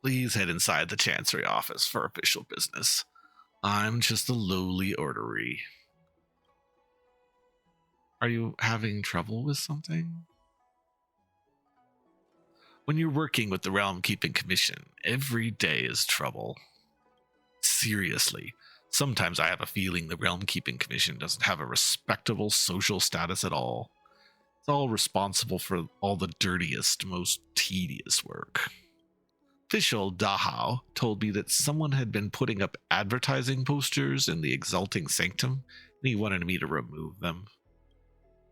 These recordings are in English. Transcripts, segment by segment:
Please head inside the Chancery office for official business. I'm just a lowly orderly. Are you having trouble with something? When you're working with the Realm Keeping Commission, every day is trouble. Seriously, sometimes I have a feeling the Realm Keeping Commission doesn't have a respectable social status at all. It's all responsible for all the dirtiest, most tedious work. Official Dahao told me that someone had been putting up advertising posters in the Exalting Sanctum, and he wanted me to remove them.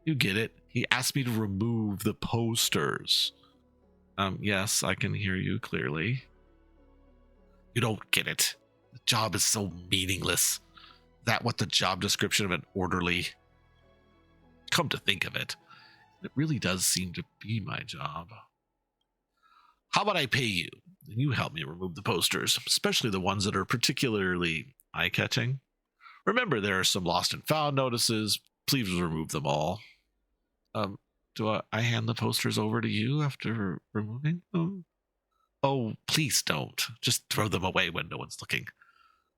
You get it? He asked me to remove the posters. Yes, I can hear you clearly. You don't get it. The job is so meaningless. Is that what the job description of an orderly? Come to think of it, it really does seem to be my job. How about I pay you, and you help me remove the posters, especially the ones that are particularly eye-catching? Remember, there are some lost and found notices. Please remove them all. Do I hand the posters over to you after removing them? Oh, please don't. Just throw them away when no one's looking.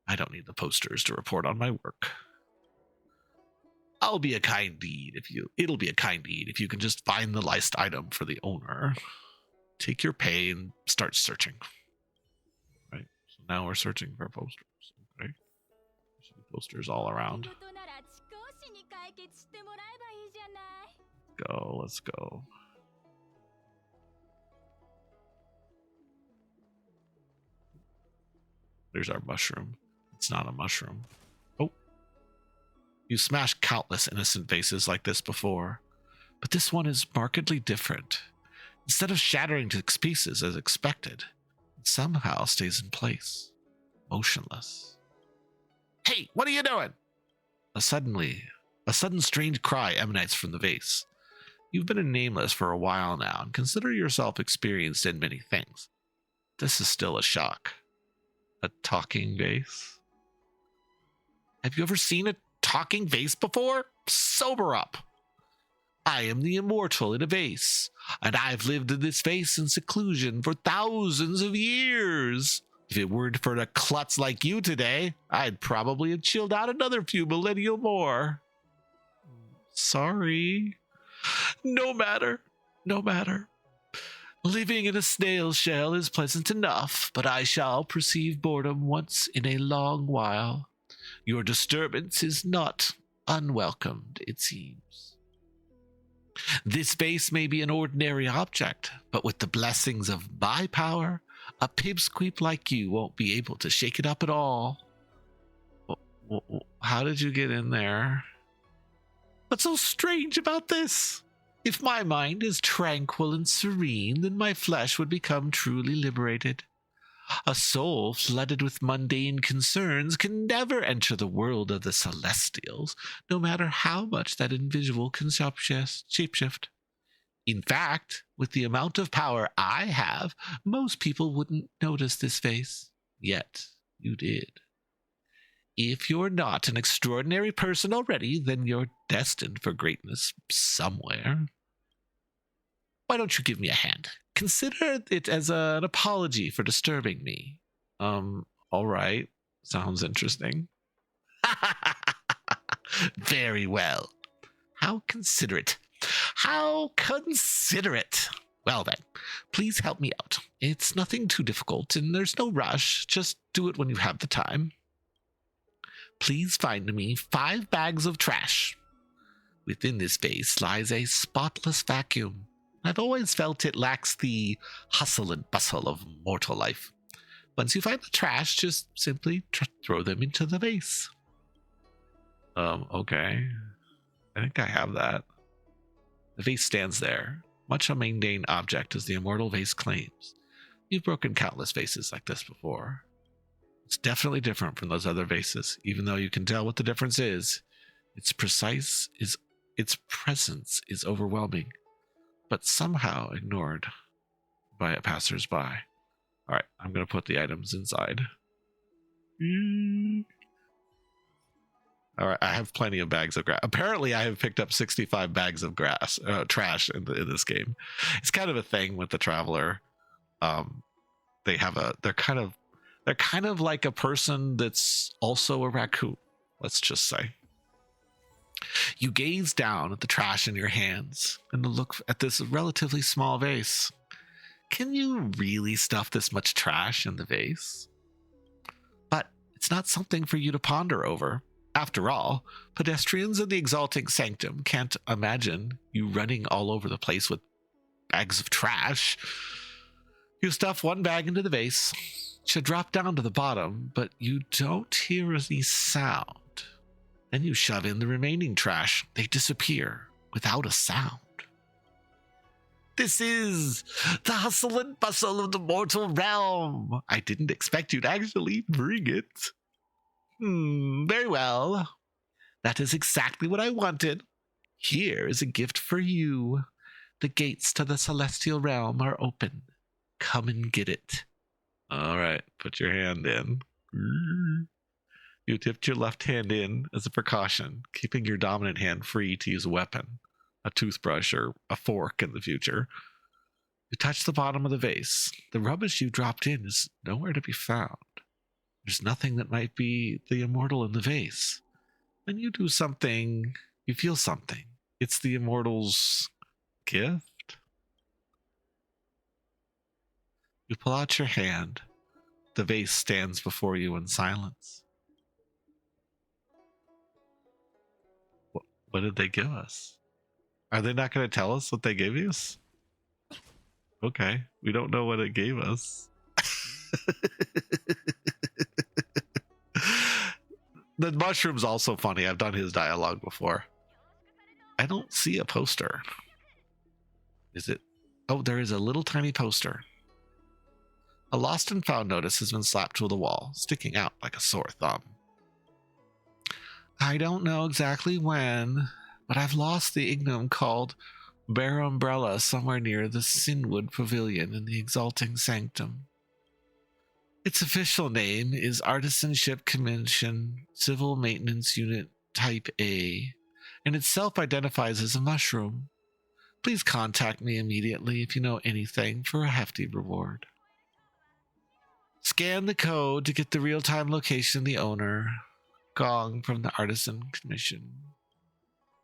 I don't need the posters to report on my work. It'll be a kind deed if you can just find the last item for the owner. Take your pay and start searching. Right. So now we're searching for posters. Okay. There's posters all around. Let's go. There's our mushroom. It's not a mushroom. Oh. You smashed countless innocent vases like this before, but this one is markedly different. Instead of shattering to pieces as expected, it somehow stays in place, motionless. Hey, what are you doing? A sudden strange cry emanates from the vase. You've been a nameless for a while now and consider yourself experienced in many things. This is still a shock. A talking vase? Have you ever seen a talking vase before? Sober up. I am the immortal in a vase, and I've lived in this vase in seclusion for thousands of years. If it weren't for a klutz like you today, I'd probably have chilled out another few millennial more. Sorry. No matter. Living in a snail shell is pleasant enough, but I shall perceive boredom once in a long while. Your disturbance is not unwelcomed, it seems. This vase may be an ordinary object, but with the blessings of my power, a pipsqueak like you won't be able to shake it up at all. How did you get in there? What's so strange about this? If my mind is tranquil and serene, then my flesh would become truly liberated. A soul flooded with mundane concerns can never enter the world of the celestials, no matter how much that individual can shapeshift. In fact, with the amount of power I have, most people wouldn't notice this face. Yet, you did. If you're not an extraordinary person already, then you're destined for greatness somewhere. Why don't you give me a hand? Consider it as an apology for disturbing me. All right. Sounds interesting. Very well. How considerate. How considerate. Well then, please help me out. It's nothing too difficult, and there's no rush. Just do it when you have the time. Please find me 5 bags of trash. Within this vase lies a spotless vacuum. I've always felt it lacks the hustle and bustle of mortal life. Once you find the trash, just simply throw them into the vase. Okay. I think I have that. The vase stands there, much a mundane object as the immortal vase claims. You've broken countless vases like this before. It's definitely different from those other vases, even though you can tell what the difference is. Its presence is overwhelming, but somehow ignored by passersby. All right, I'm going to put the items inside. All right, I have plenty of bags of grass. Apparently, I have picked up 65 bags of trash in this game. It's kind of a thing with the traveler. They have they're kind of like a person that's also a raccoon. Let's just say. You gaze down at the trash in your hands and look at this relatively small vase. Can you really stuff this much trash in the vase? But it's not something for you to ponder over. After all, pedestrians in the exalting sanctum can't imagine you running all over the place with bags of trash. You stuff one bag into the vase, should drop down to the bottom, but you don't hear any sound. Then you shove in the remaining trash. They disappear without a sound. This is the hustle and bustle of the mortal realm. I didn't expect you to actually bring it. Very well. That is exactly what I wanted. Here is a gift for you. The gates to the celestial realm are open. Come and get it. All right, put your hand in. You dipped your left hand in as a precaution, keeping your dominant hand free to use a weapon, a toothbrush or a fork in the future. You touch the bottom of the vase. The rubbish you dropped in is nowhere to be found. There's nothing that might be the immortal in the vase. When you do something, you feel something. It's the immortal's gift. You pull out your hand. The vase stands before you in silence. What did they give us? Are they not going to tell us what they gave us? Okay, we don't know what it gave us. The mushroom's also funny. I've done his dialogue before. I don't see a poster. Is it? Oh, there is a little tiny poster. A lost and found notice has been slapped to the wall, sticking out like a sore thumb. I don't know exactly when, but I've lost the ignum called Bare Umbrella somewhere near the Sinwood Pavilion in the Exalting Sanctum. Its official name is Artisanship Commission Civil Maintenance Unit Type A, and it self-identifies as a mushroom. Please contact me immediately if you know anything for a hefty reward. Scan the code to get the real-time location of the owner. Gong from the Artisan Commission.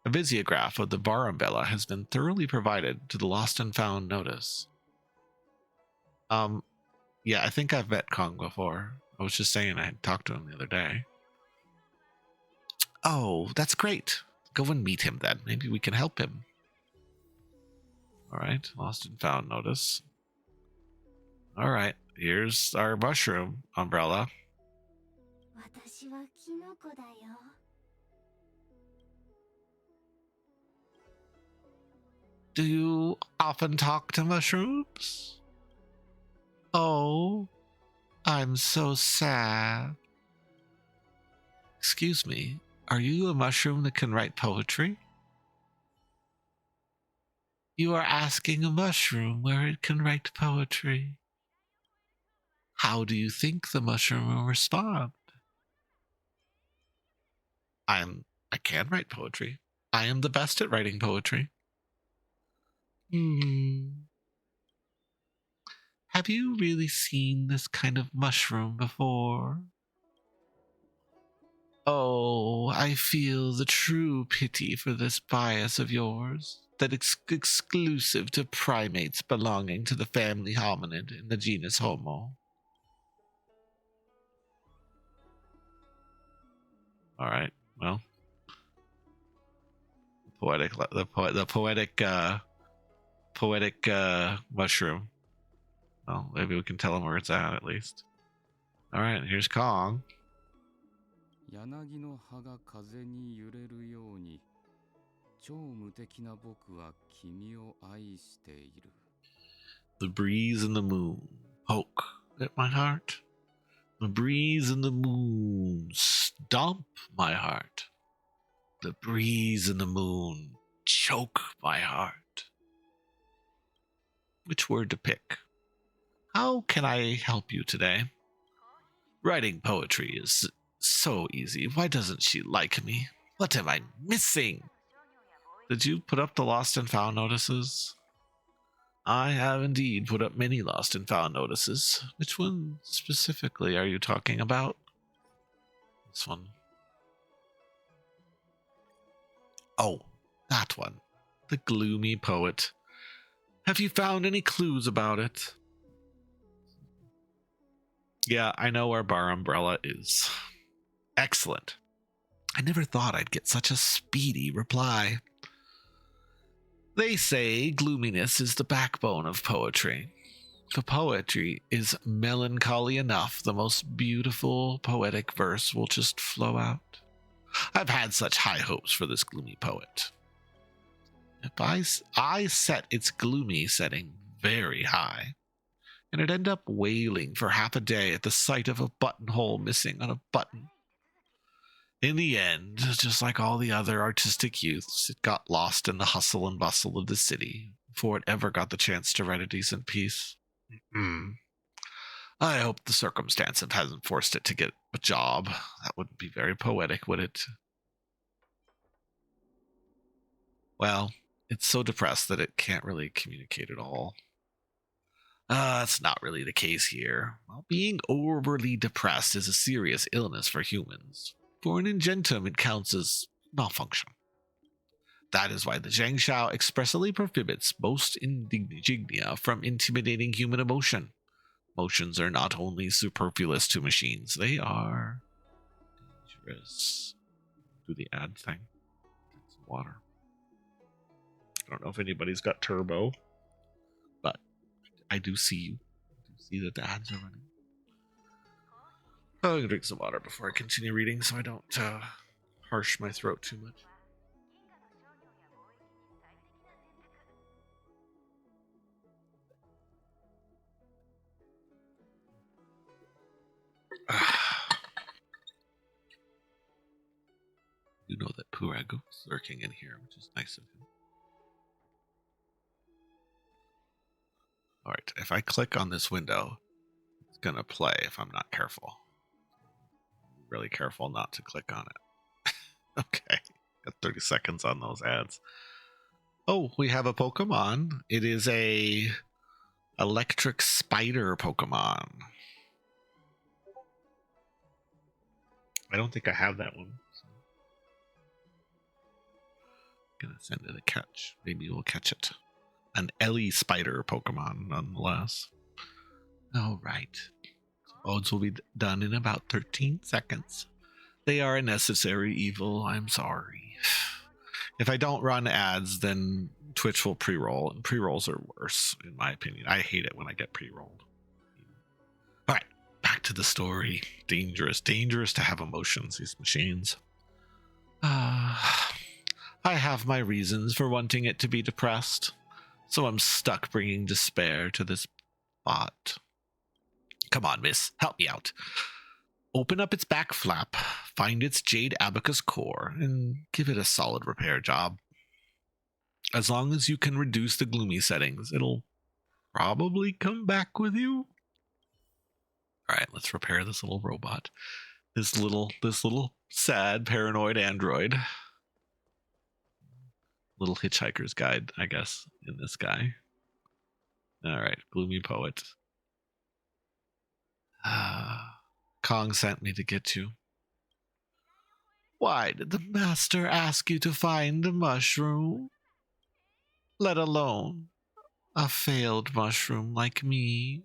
A visiograph of the bar umbrella has been thoroughly provided to the lost and found notice. Yeah, I think I've met Kong before. I was just saying I had talked to him the other day. Oh, that's great. Go and meet him then. Maybe we can help him. All right, lost and found notice. All right, here's our mushroom umbrella. Do you often talk to mushrooms? Oh, I'm so sad. Excuse me, are you a mushroom that can write poetry? You are asking a mushroom where it can write poetry. How do you think the mushroom will respond? I can write poetry. I am the best at writing poetry. Have you really seen this kind of mushroom before? Oh, I feel the true pity for this bias of yours, that exclusive to primates belonging to the family hominid in the genus Homo. All right, well, the poetic mushroom. Well, maybe we can tell him where it's at least. All right, here's Kong. The breeze and the moon poke at my heart. The breeze and the moon stomp my heart. The breeze and the moon choke my heart. Which word to pick? How can I help you today? Writing poetry is So easy. Why doesn't she like me? What am I missing? Did you put up the lost and found notices? I have indeed put up many lost and found notices. Which one specifically are you talking about? This one. Oh, that one. The gloomy poet. Have you found any clues about it? Yeah, I know where Bar Umbrella is. Excellent. I never thought I'd get such a speedy reply. They say gloominess is the backbone of poetry. If poetry is melancholy enough, the most beautiful poetic verse will just flow out. I've had such high hopes for this gloomy poet. If I set its gloomy setting very high, and it'd end up wailing for half a day at the sight of a buttonhole missing on a button. In the end, just like all the other artistic youths, it got lost in the hustle and bustle of the city before it ever got the chance to write a decent piece. I hope the circumstance hasn't forced it to get a job. That wouldn't be very poetic, would it? Well, it's so depressed that it can't really communicate at all. That's not really the case here. Well, being overly depressed is a serious illness for humans. For an ingentum, it counts as malfunction. That is why the Zhangshao expressly prohibits most insignia from intimidating human emotion. Emotions are not only superfluous to machines, they are dangerous. Do the ad thing. Get some water. I don't know if anybody's got turbo, but I do see you. I do see that the ads are running. I'm going to drink some water before I continue reading so I don't harsh my throat too much. You know that Purago is lurking in here, which is nice of him. Alright, if I click on this window, it's going to play if I'm not careful. Really careful not to click on it. Okay, got 30 seconds on those ads. Oh, we have a Pokemon. It is a electric spider Pokemon. I don't think I have that one. So. Gonna send it a catch. Maybe we'll catch it. An Ellie spider Pokemon, nonetheless. All right. Odes will be done in about 13 seconds. They are a necessary evil. I'm sorry. If I don't run ads, then Twitch will pre-roll, and pre-rolls are worse, in my opinion. I hate it when I get pre-rolled. All right, back to the story. Dangerous to have emotions, these machines. I have my reasons for wanting it to be depressed, so I'm stuck bringing despair to this bot. Come on, miss, help me out. Open up its back flap, find its jade abacus core, and give it a solid repair job. As long as you can reduce the gloomy settings, it'll probably come back with you. All right, let's repair this little robot. This little sad paranoid android. Little hitchhiker's guide, I guess, in this guy. All right, gloomy poet. Kong sent me to get you. Why did the master ask you to find a mushroom? Let alone a failed mushroom like me.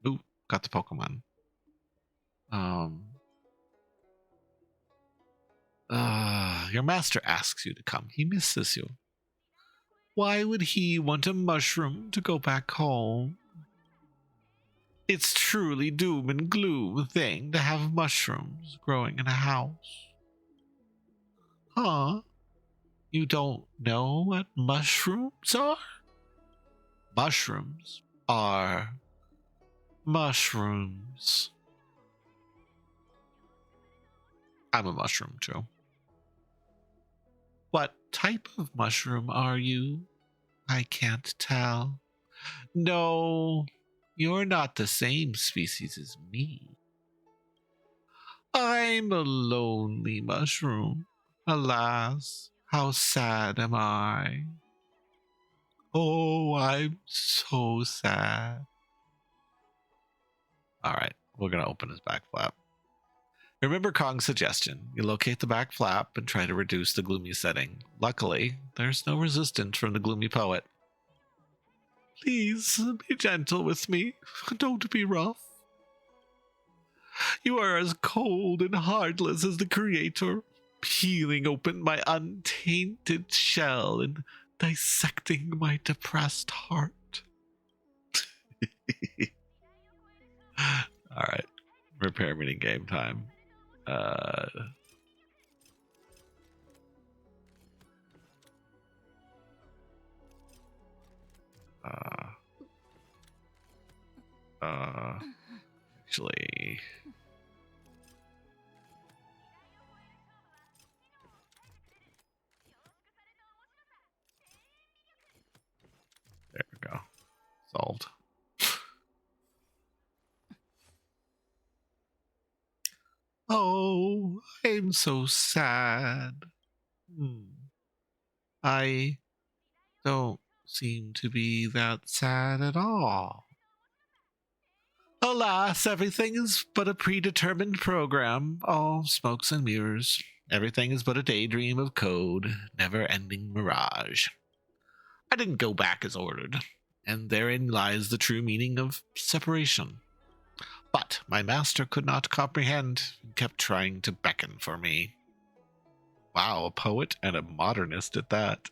Ooh, got the Pokemon. Your master asks you to come. He misses you. Why would he want a mushroom to go back home? It's truly doom and gloom thing to have mushrooms growing in a house. Huh? You don't know what mushrooms are? Mushrooms are mushrooms. I'm a mushroom, Joe. What type of mushroom are you? I can't tell. No, you're not the same species as me. I'm a lonely mushroom. Alas, how sad am I? Oh, I'm so sad. All right, we're going to open his back flap. Remember Kong's suggestion. You locate the back flap and try to reduce the gloomy setting. Luckily, there's no resistance from the gloomy poet. Please, be gentle with me. Don't be rough. You are as cold and heartless as the Creator, peeling open my untainted shell and dissecting my depressed heart. All right, repair mini game time. Actually, there we go. Solved. Oh, I'm so sad. I don't seem to be that sad at all. Alas, everything is but a predetermined program, all smokes and mirrors. Everything is but a daydream of code, never-ending mirage. I didn't go back as ordered, and therein lies the true meaning of separation. But my master could not comprehend, and kept trying to beckon for me. Wow, a poet and a modernist at that.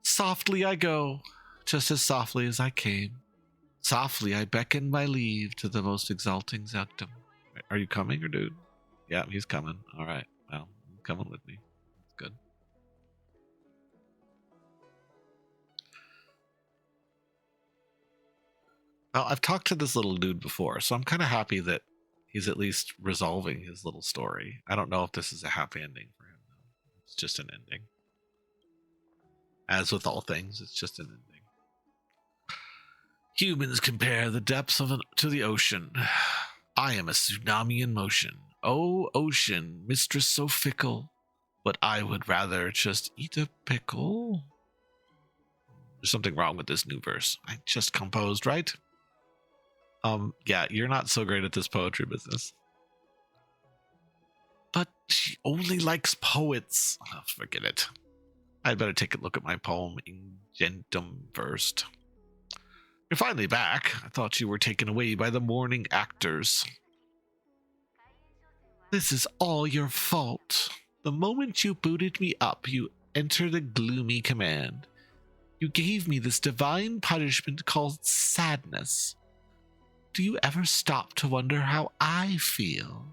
Softly I go, just as softly as I came. Softly I beckon my leave to the most exalting Zekdom. Are you coming, or dude? Yeah, he's coming. All right. Well, he's coming with me. That's good. Well, I've talked to this little dude before, so I'm kind of happy that he's at least resolving his little story. I don't know if this is a happy ending for him, though. It's just an ending. As with all things, it's just an ending. Humans compare the depths to the ocean. I am a tsunami in motion. Oh, ocean, mistress so fickle. But I would rather just eat a pickle. There's something wrong with this new verse. I just composed, right? Yeah, you're not so great at this poetry business. But she only likes poets. Oh, forget it. I'd better take a look at my poem Ingenium first. You're finally back. I thought you were taken away by the morning actors. This is all your fault. The moment you booted me up, you entered a gloomy command. You gave me this divine punishment called sadness. Do you ever stop to wonder how I feel?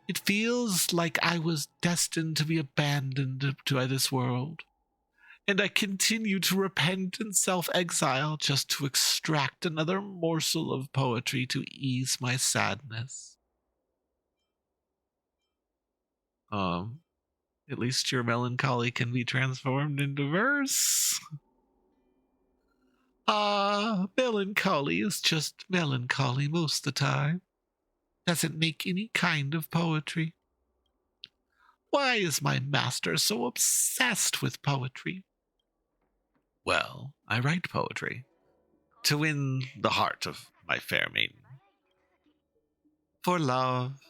It feels like I was destined to be abandoned by this world, and I continue to repent in self-exile just to extract another morsel of poetry to ease my sadness. At least your melancholy can be transformed into verse. Melancholy is just melancholy most of the time. Doesn't make any kind of poetry. Why is my master so obsessed with poetry? Well, I write poetry to win the heart of my fair maiden. For love,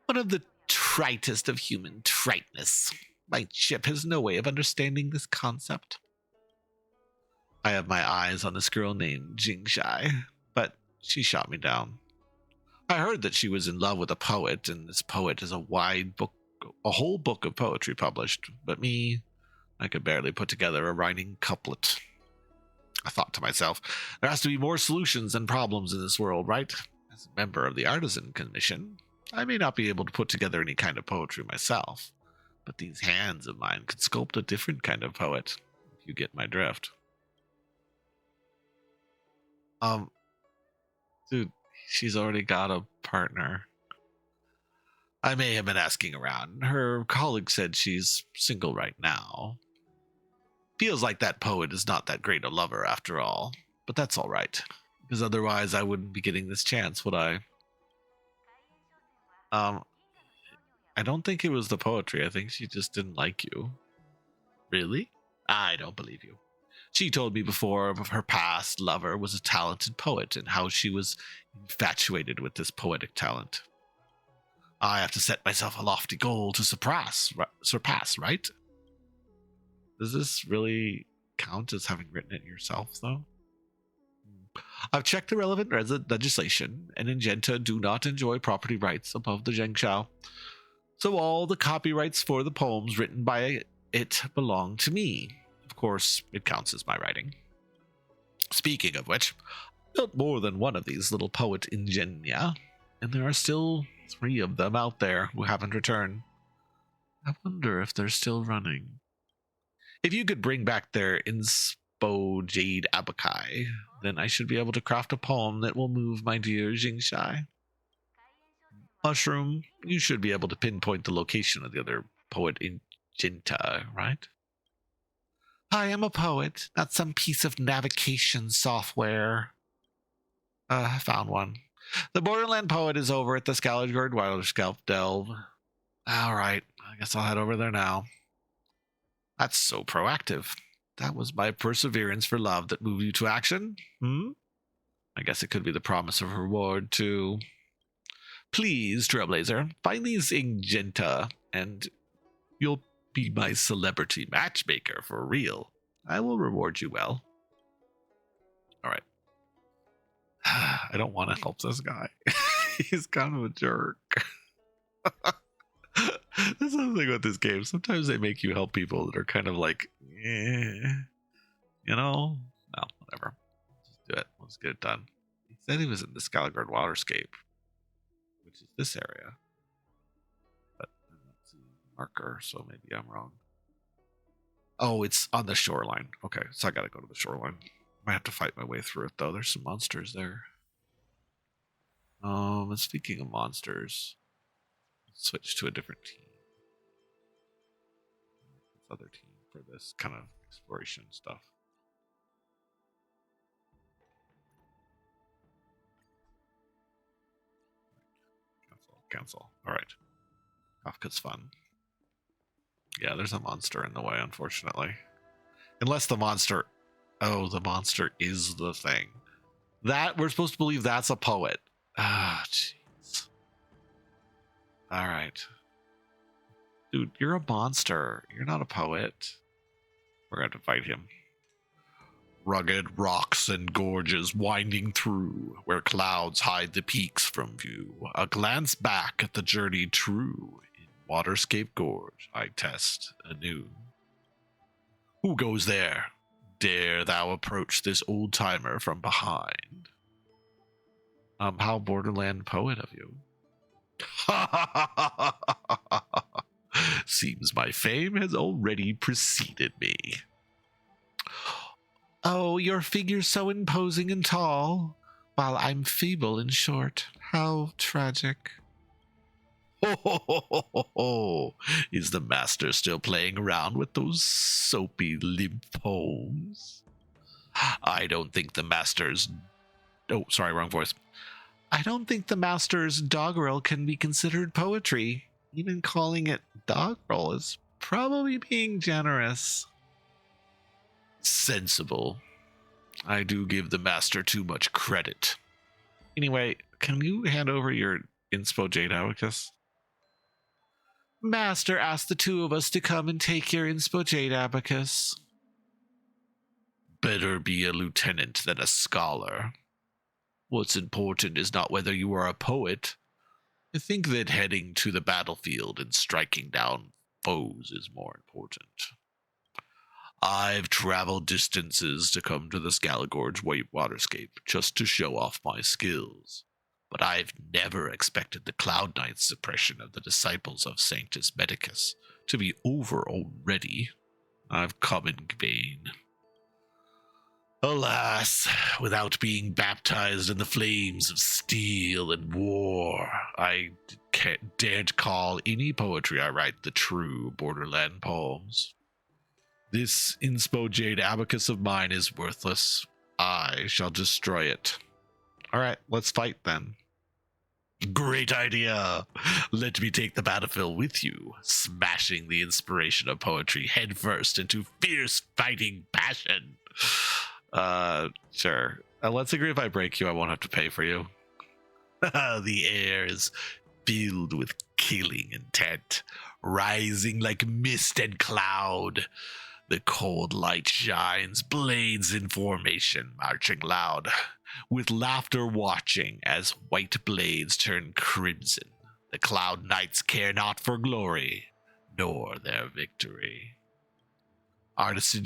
one of the tritest of human triteness. My ship has no way of understanding this concept. I have my eyes on this girl named Jingshai, but she shot me down. I heard that she was in love with a poet, and this poet has a whole book of poetry published, but me, I could barely put together a rhyming couplet. I thought to myself, there has to be more solutions than problems in this world, right? As a member of the Artisan Commission, I may not be able to put together any kind of poetry myself, but these hands of mine could sculpt a different kind of poet, if you get my drift. Dude, she's already got a partner. I may have been asking around. Her colleague said she's single right now. Feels like that poet is not that great a lover after all, but that's all right. because otherwise I wouldn't be getting this chance, would I? I don't think it was the poetry. I think she just didn't like you. Really? I don't believe you. She told me before of her past lover was a talented poet and how she was infatuated with this poetic talent. I have to set myself a lofty goal to surpass, right? Does this really count as having written it yourself, though? I've checked the relevant legislation, and Ingenta do not enjoy property rights above the Zhengshao. So all the copyrights for the poems written by it belong to me. Of course, it counts as my writing. Speaking of which, I built more than one of these little poet ingenia, and there are still 3 of them out there who haven't returned. I wonder if they're still running. If you could bring back their inspo jade abakai, then I should be able to craft a poem that will move my dear Jingshai. Mushroom, you should be able to pinpoint the location of the other poet ingenta, right? I am a poet, not some piece of navigation software. I found one. The Borderland poet is over at the Scaligard Wilder Scalp Delve. All right, I guess I'll head over there now. That's so proactive. That was my perseverance for love that moved you to action? I guess it could be the promise of reward, too. Please, Trailblazer, find these ingenta, and you'll be my celebrity matchmaker for real. I will reward you well. All right. I don't want to help this guy. He's kind of a jerk. That's the thing with this game. Sometimes they make you help people that are kind of like, no, whatever. Just do it. Let's get it done. He said he was in the Scaligard Waterscape, which is this area. But I'm not seeing the marker, so maybe I'm wrong. Oh, it's on the shoreline. Okay, so I gotta go to the shoreline. Might have to fight my way through it, though. There's some monsters there. And speaking of monsters, let's switch to a different team. This other team for this kind of exploration stuff. Cancel. All right. Kafka's fun. Yeah, there's a monster in the way, unfortunately. Unless the monster... Oh, the monster is the thing. That, we're supposed to believe that's a poet. Ah, jeez. All right. Dude, you're a monster. You're not a poet. We're going to fight him. Rugged rocks and gorges winding through, where clouds hide the peaks from view. A glance back at the journey true. In Waterscape Gorge, I test anew. Who goes there? Dare thou approach this old timer from behind? How Borderland poet of you. Seems my fame has already preceded me. Oh, your figure's so imposing and tall, while I'm feeble and short. How tragic. Is the master still playing around with those soapy limp poems? I don't think the master's... Oh, sorry, wrong voice. I don't think the master's doggerel can be considered poetry. Even calling it doggerel is probably being generous. Sensible. I do give the master too much credit. Anyway, can you hand over your inspo Jade Abacus? Master asked the 2 of us to come and take your inspo Jade Abacus. Better be a lieutenant than a scholar. What's important is not whether you are a poet. I think that heading to the battlefield and striking down foes is more important. I've traveled distances to come to the Scaligorge Waterscape just to show off my skills, but I've never expected the Cloud Knight's suppression of the disciples of Sanctus Medicus to be over already. I've come in vain. Alas, without being baptized in the flames of steel and war, I daren't call any poetry I write the true Borderland poems. This inspo Jade Abacus of mine is worthless. I shall destroy it. All right, let's fight then. Great idea. Let me take the battlefield with you, smashing the inspiration of poetry headfirst into fierce fighting passion. Sure. Let's agree if I break you, I won't have to pay for you. The air is filled with killing intent, rising like mist and cloud. The cold light shines, blades in formation, marching loud, with laughter watching as white blades turn crimson. The cloud knights care not for glory, nor their victory. Artisan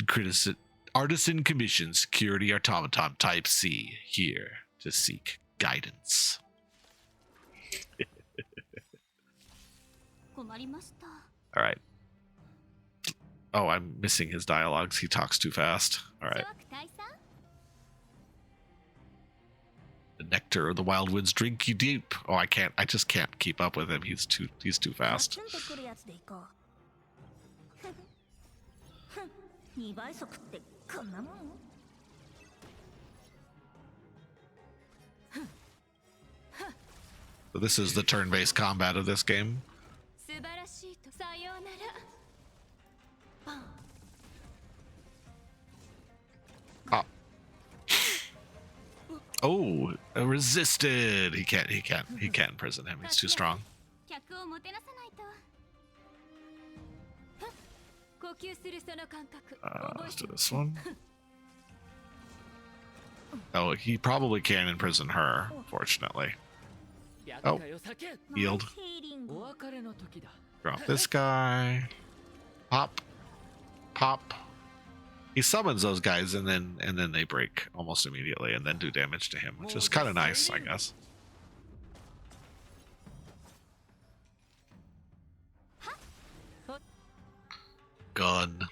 commission security automaton type C, here to seek guidance. All right. Oh, I'm missing his dialogues. He talks too fast. All right. The nectar of the wild winds drink you deep. Oh, I can't. I just can't keep up with him. He's too fast. So this is the turn-based combat of this game. Oh, resisted. He can't imprison him. He's too strong. Let's do this one. Oh, he probably can imprison her, fortunately. Oh, yield. Drop this guy. Pop. Pop. He summons those guys and then they break almost immediately and then do damage to him, which is kind of nice, I guess. Gun.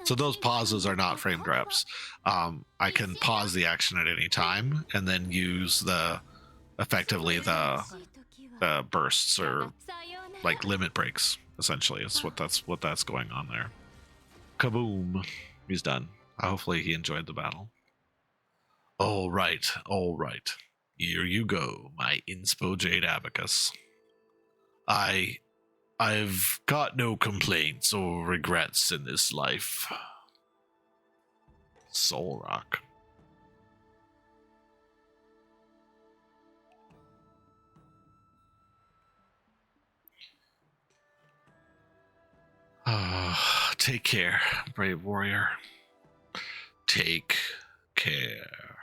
So those pauses are not frame traps. I can pause the action at any time and then use effectively the bursts or like limit breaks. Essentially, is what that's going on there. Kaboom! He's done. Hopefully he enjoyed the battle. All right. Here you go, my inspo jade abacus. I've got no complaints or regrets in this life. Soul rock. Take care, brave warrior. Take care.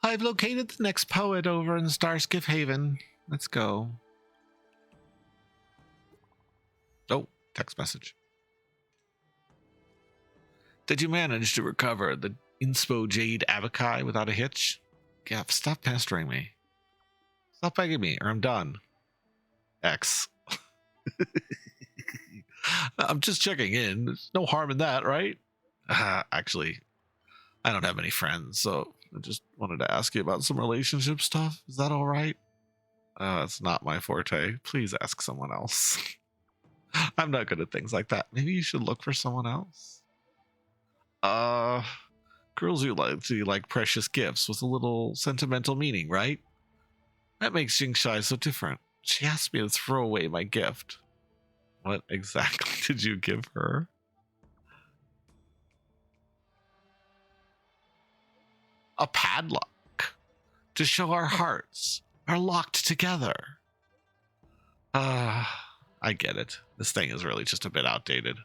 I've located the next poet over in Starskiff Haven. Let's go. Oh, text message. Did you manage to recover the Inspo Jade Abakai without a hitch? Yeah, stop pestering me. Stop begging me, or I'm done. X. I'm just checking in. There's no harm in that, right? Actually, I don't have any friends, so I just wanted to ask you about some relationship stuff. Is that all right? It's not my forte. Please ask someone else. I'm not good at things like that. Maybe you should look for someone else. Girls you like precious gifts with a little sentimental meaning, right? That makes Jing Shai so different. She asked me to throw away my gift. What exactly did you give her? A padlock to show our hearts are locked together. I get it. This thing is really just a bit outdated.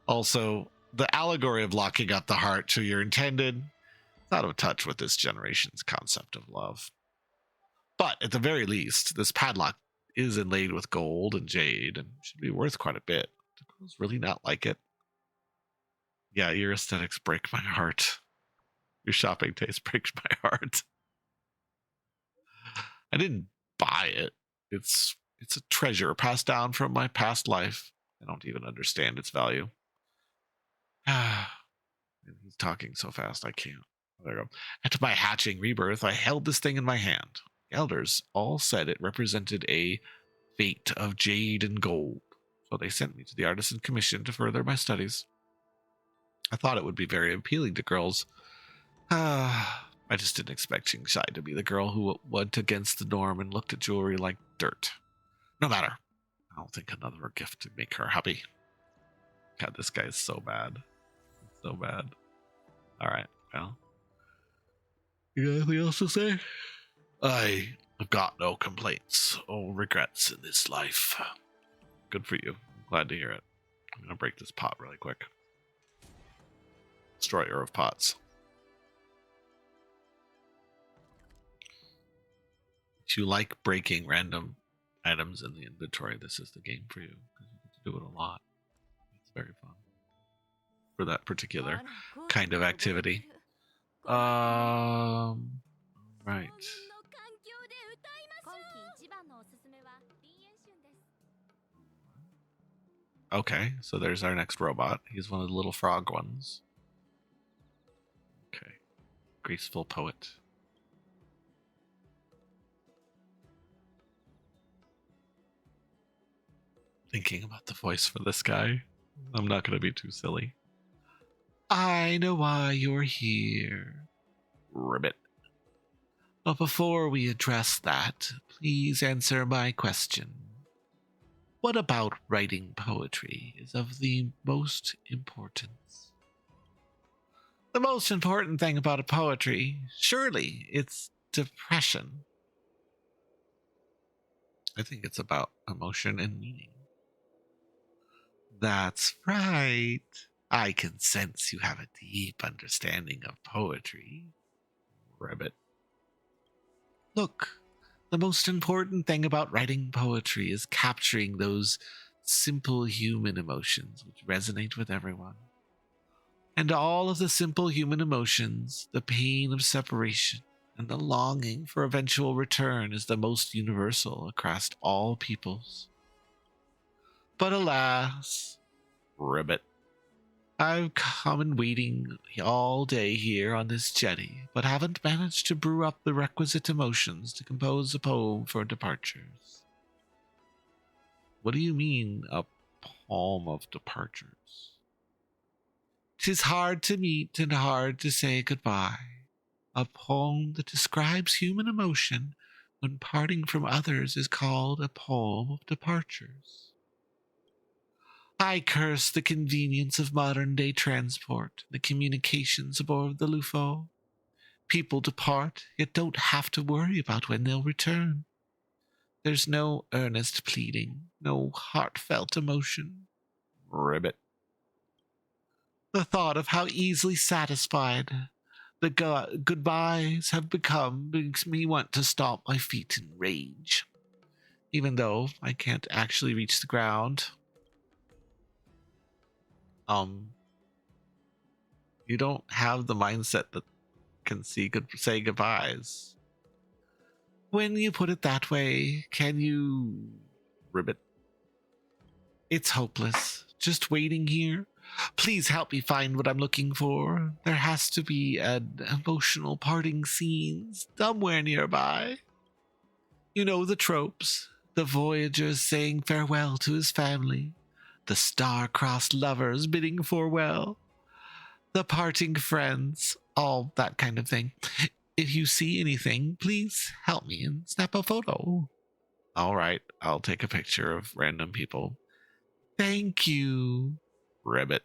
Also, the allegory of locking up the heart to your intended is out of touch with this generation's concept of love. But at the very least, this padlock is inlaid with gold and jade and should be worth quite a bit. Do girls really not like it? Yeah, your aesthetics break my heart. Your shopping taste breaks my heart. I didn't buy it. It's a treasure passed down from my past life. I don't even understand its value. He's talking so fast I can't. There we go. At my hatching rebirth, I held this thing in my hand. The elders all said it represented a fate of jade and gold, so they sent me to the artisan commission to further my studies. I thought it would be very appealing to girls I just didn't expect Shai to be the girl who went against the norm and looked at jewelry like dirt. No matter. I don't think another gift would make her happy. God, this guy is so bad. So bad. Alright, well. You got anything else to say? I have got no complaints or regrets in this life. Good for you. I'm glad to hear it. I'm going to break this pot really quick. Destroyer of pots. If you like breaking random items in the inventory, this is the game for you. Because you get to do it a lot. It's very fun. For that particular kind of activity. Right. Okay, so there's our next robot. He's one of the little frog ones. Okay. Graceful poet. Thinking about the voice for this guy. I'm not going to be too silly. I know why you're here. Ribbit. But before we address that, please answer my question. What about writing poetry is of the most importance? The most important thing about a poetry, surely, it's depression. I think it's about emotion and meaning. That's right. I can sense you have a deep understanding of poetry. Ribbit. Look, the most important thing about writing poetry is capturing those simple human emotions which resonate with everyone. And all of the simple human emotions, the pain of separation, and the longing for eventual return is the most universal across all peoples. But alas, ribbit, I've come and waiting all day here on this jetty, but haven't managed to brew up the requisite emotions to compose a poem for departures. What do you mean, a poem of departures? 'Tis hard to meet and hard to say goodbye. A poem that describes human emotion when parting from others is called a poem of departures. I curse the convenience of modern-day transport, the communications aboard the Lufo. People depart, yet don't have to worry about when they'll return. There's no earnest pleading, no heartfelt emotion. Ribbit. The thought of how easily satisfied the goodbyes have become makes me want to stomp my feet in rage. Even though I can't actually reach the ground. You don't have the mindset that can say goodbyes. When you put it that way, can you... Ribbit. It's hopeless. Just waiting here. Please help me find what I'm looking for. There has to be an emotional parting scene somewhere nearby. You know the tropes. The voyager saying farewell to his family. The star-crossed lovers bidding farewell. The parting friends. All that kind of thing. If you see anything, please help me and snap a photo. All right, I'll take a picture of random people. Thank you. Ribbit.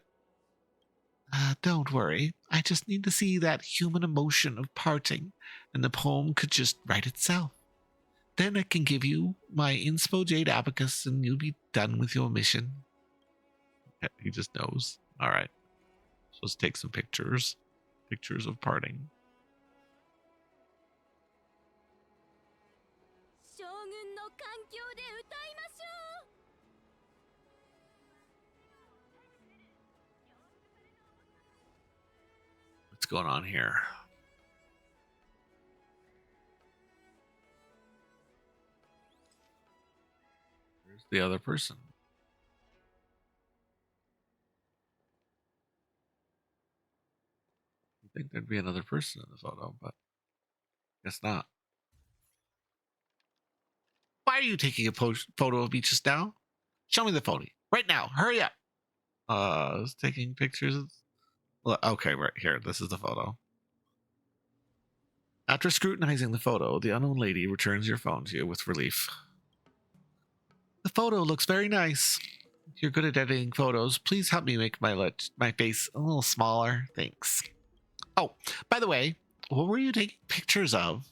Don't worry. I just need to see that human emotion of parting, and the poem could just write itself. Then I can give you my inspo jade abacus, and you'll be done with your mission. He just knows. All right. So let's take some pictures. Pictures of parting. What's going on here? Where's the other person? I think there'd be another person in the photo, but guess not. Why are you taking a photo of me just now? Show me the phony. Right now. Hurry up. I was taking pictures. Okay, right here. This is the photo. After scrutinizing the photo, the unknown lady returns your phone to you with relief. The photo looks very nice. If you're good at editing photos, please help me make my face a little smaller. Thanks. Oh, by the way, what were you taking pictures of?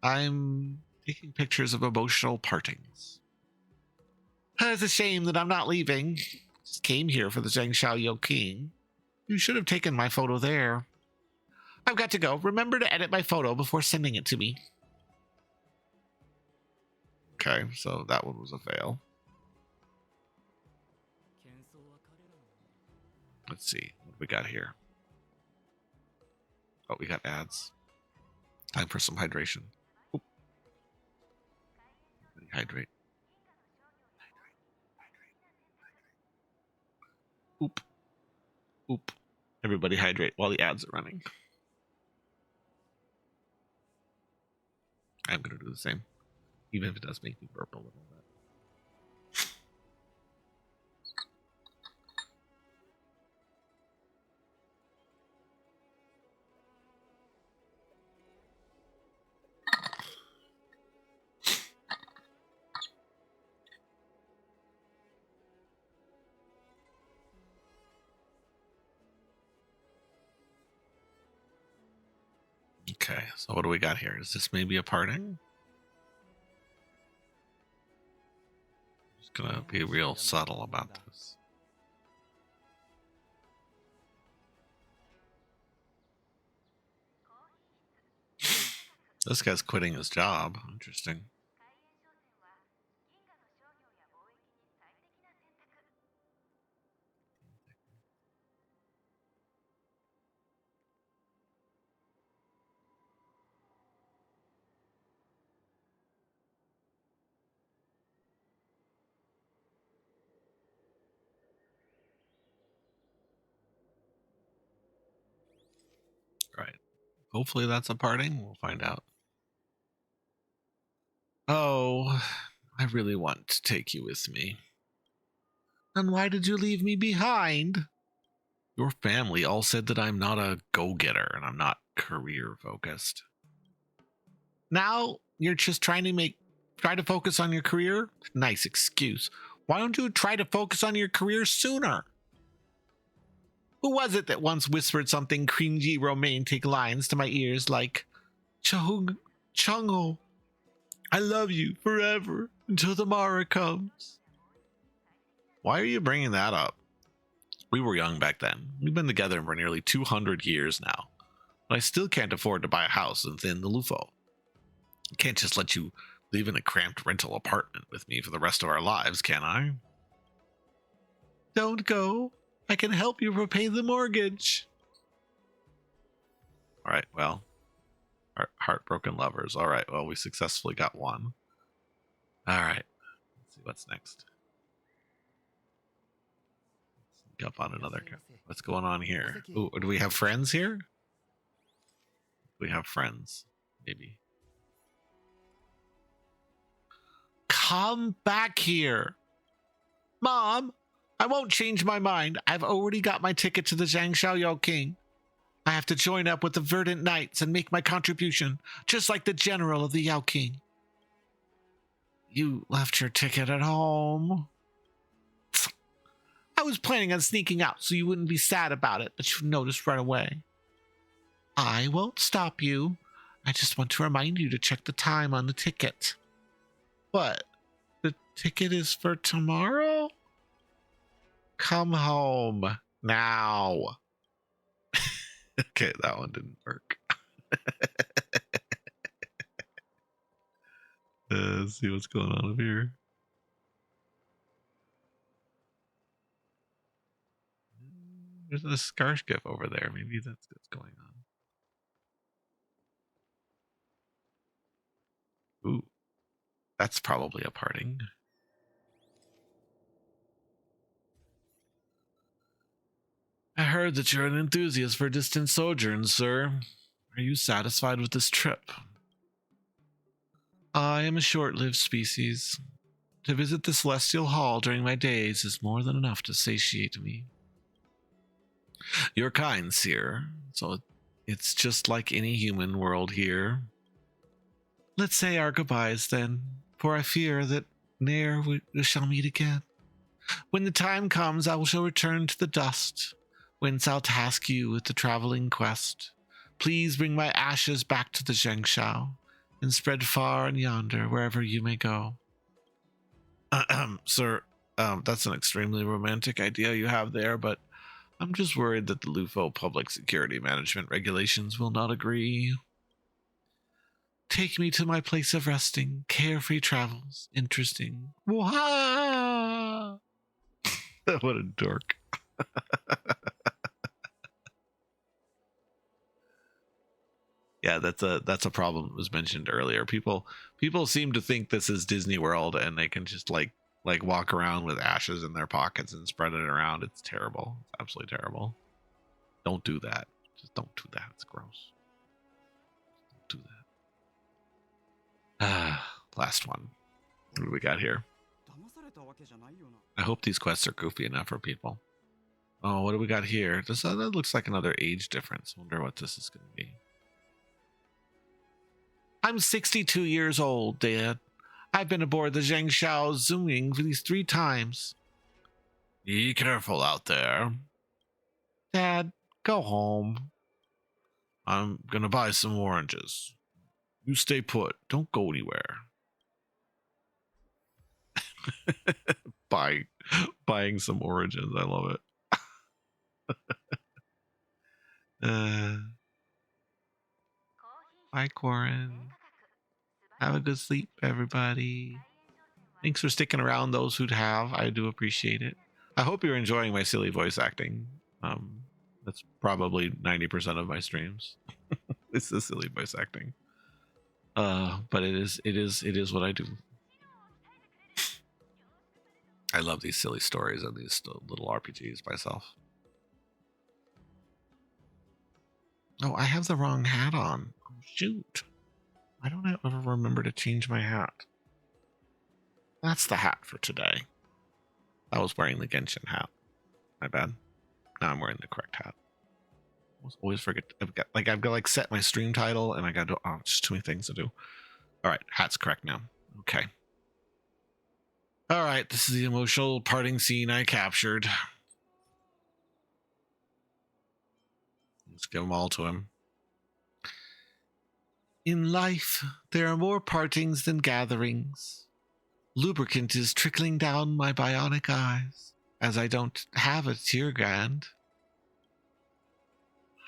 I'm taking pictures of emotional partings. It's a shame that I'm not leaving. Just came here for the Zhang Xiaoyou King. You should have taken my photo there. I've got to go. Remember to edit my photo before sending it to me. Okay, so that one was a fail. Let's see what we got here. Oh, we got ads. Time for some hydration. Oop. Hydrate. Oop. Oop. Everybody hydrate while the ads are running. I'm going to do the same, even if it does make me burp a little bit. Okay, so what do we got here? Is this maybe a parting? Just gonna be real subtle about this. This guy's quitting his job. Interesting. Right. Hopefully that's a parting. We'll find out. Oh, I really want to take you with me. Then why did you leave me behind? Your family all said that I'm not a go-getter and I'm not career-focused. Now you're just try to focus on your career? Nice excuse. Why don't you try to focus on your career sooner? Who was it that once whispered something cringy romantic lines to my ears like, Chungho, I love you forever until tomorrow comes? Why are you bringing that up? We were young back then. We've been together for nearly 200 years now. But I still can't afford to buy a house within the Lufo. I can't just let you live in a cramped rental apartment with me for the rest of our lives, can I? Don't go. I can help you repay the mortgage. All right, well, heartbroken lovers. All right, well, we successfully got one. All right, let's see what's next. Sneak up on another. What's going on here? Ooh, do we have friends here? We have friends, maybe. Come back here. Mom, I won't change my mind. I've already got my ticket to the Zhang Xiaoyou King. I have to join up with the Verdant Knights and make my contribution, just like the general of the Yao King. You left your ticket at home. I was planning on sneaking out so you wouldn't be sad about it, but you noticed right away. I won't stop you. I just want to remind you to check the time on the ticket. What? The ticket is for tomorrow? Come home now. Okay, that one didn't work. Let's see what's going on over here. There's a scar skiff over there. Maybe that's what's going on. Ooh, that's probably a parting. I heard that you're an enthusiast for distant sojourns, sir. Are you satisfied with this trip? I am a short-lived species. To visit the Celestial Hall during my days is more than enough to satiate me. You're kind, seer. So It's just like any human world here. Let's say our goodbyes then, for I fear that ne'er we shall meet again. When the time comes, I shall return to the dust, whence I'll task you with the traveling quest. Please bring my ashes back to the Zhengshao, and spread far and yonder wherever you may go. Sir, that's an extremely romantic idea you have there, but I'm just worried that the Lufo Public Security Management regulations will not agree. Take me to my place of resting, carefree travels, interesting. Wah! What a dork. Yeah, that's a problem that was mentioned earlier. People seem to think this is Disney World and they can just like walk around with ashes in their pockets and spread it around. It's terrible. It's absolutely terrible. Don't do that. Just don't do that. It's gross. Don't do that. Last one. What do we got here? I hope these quests are goofy enough for people. Oh, what do we got here? That looks like another age difference. Wonder what this is going to be. I'm 62 years old, Dad. I've been aboard the Zhengshao Zhuying for these 3 times. Be careful out there. Dad, go home. I'm gonna buy some oranges. You stay put. Don't go anywhere. Buying some oranges. I love it. Bye, Corin. Have a good sleep, everybody. Thanks for sticking around, those who have. I do appreciate it. I hope you're enjoying my silly voice acting. That's probably 90% of my streams. It's the silly voice acting. But it is what I do. I love these silly stories and these little RPGs myself. Oh, I have the wrong hat on. Oh, shoot. Why don't I ever remember to change my hat? That's the hat for today. I was wearing the Genshin hat. My bad. Now I'm wearing the correct hat. I always forget. I've got set my stream title and I got to, just too many things to do. All right, hat's correct now. Okay. All right, this is the emotional parting scene I captured. Let's give them all to him. In life, there are more partings than gatherings. Lubricant is trickling down my bionic eyes, as I don't have a tear gland.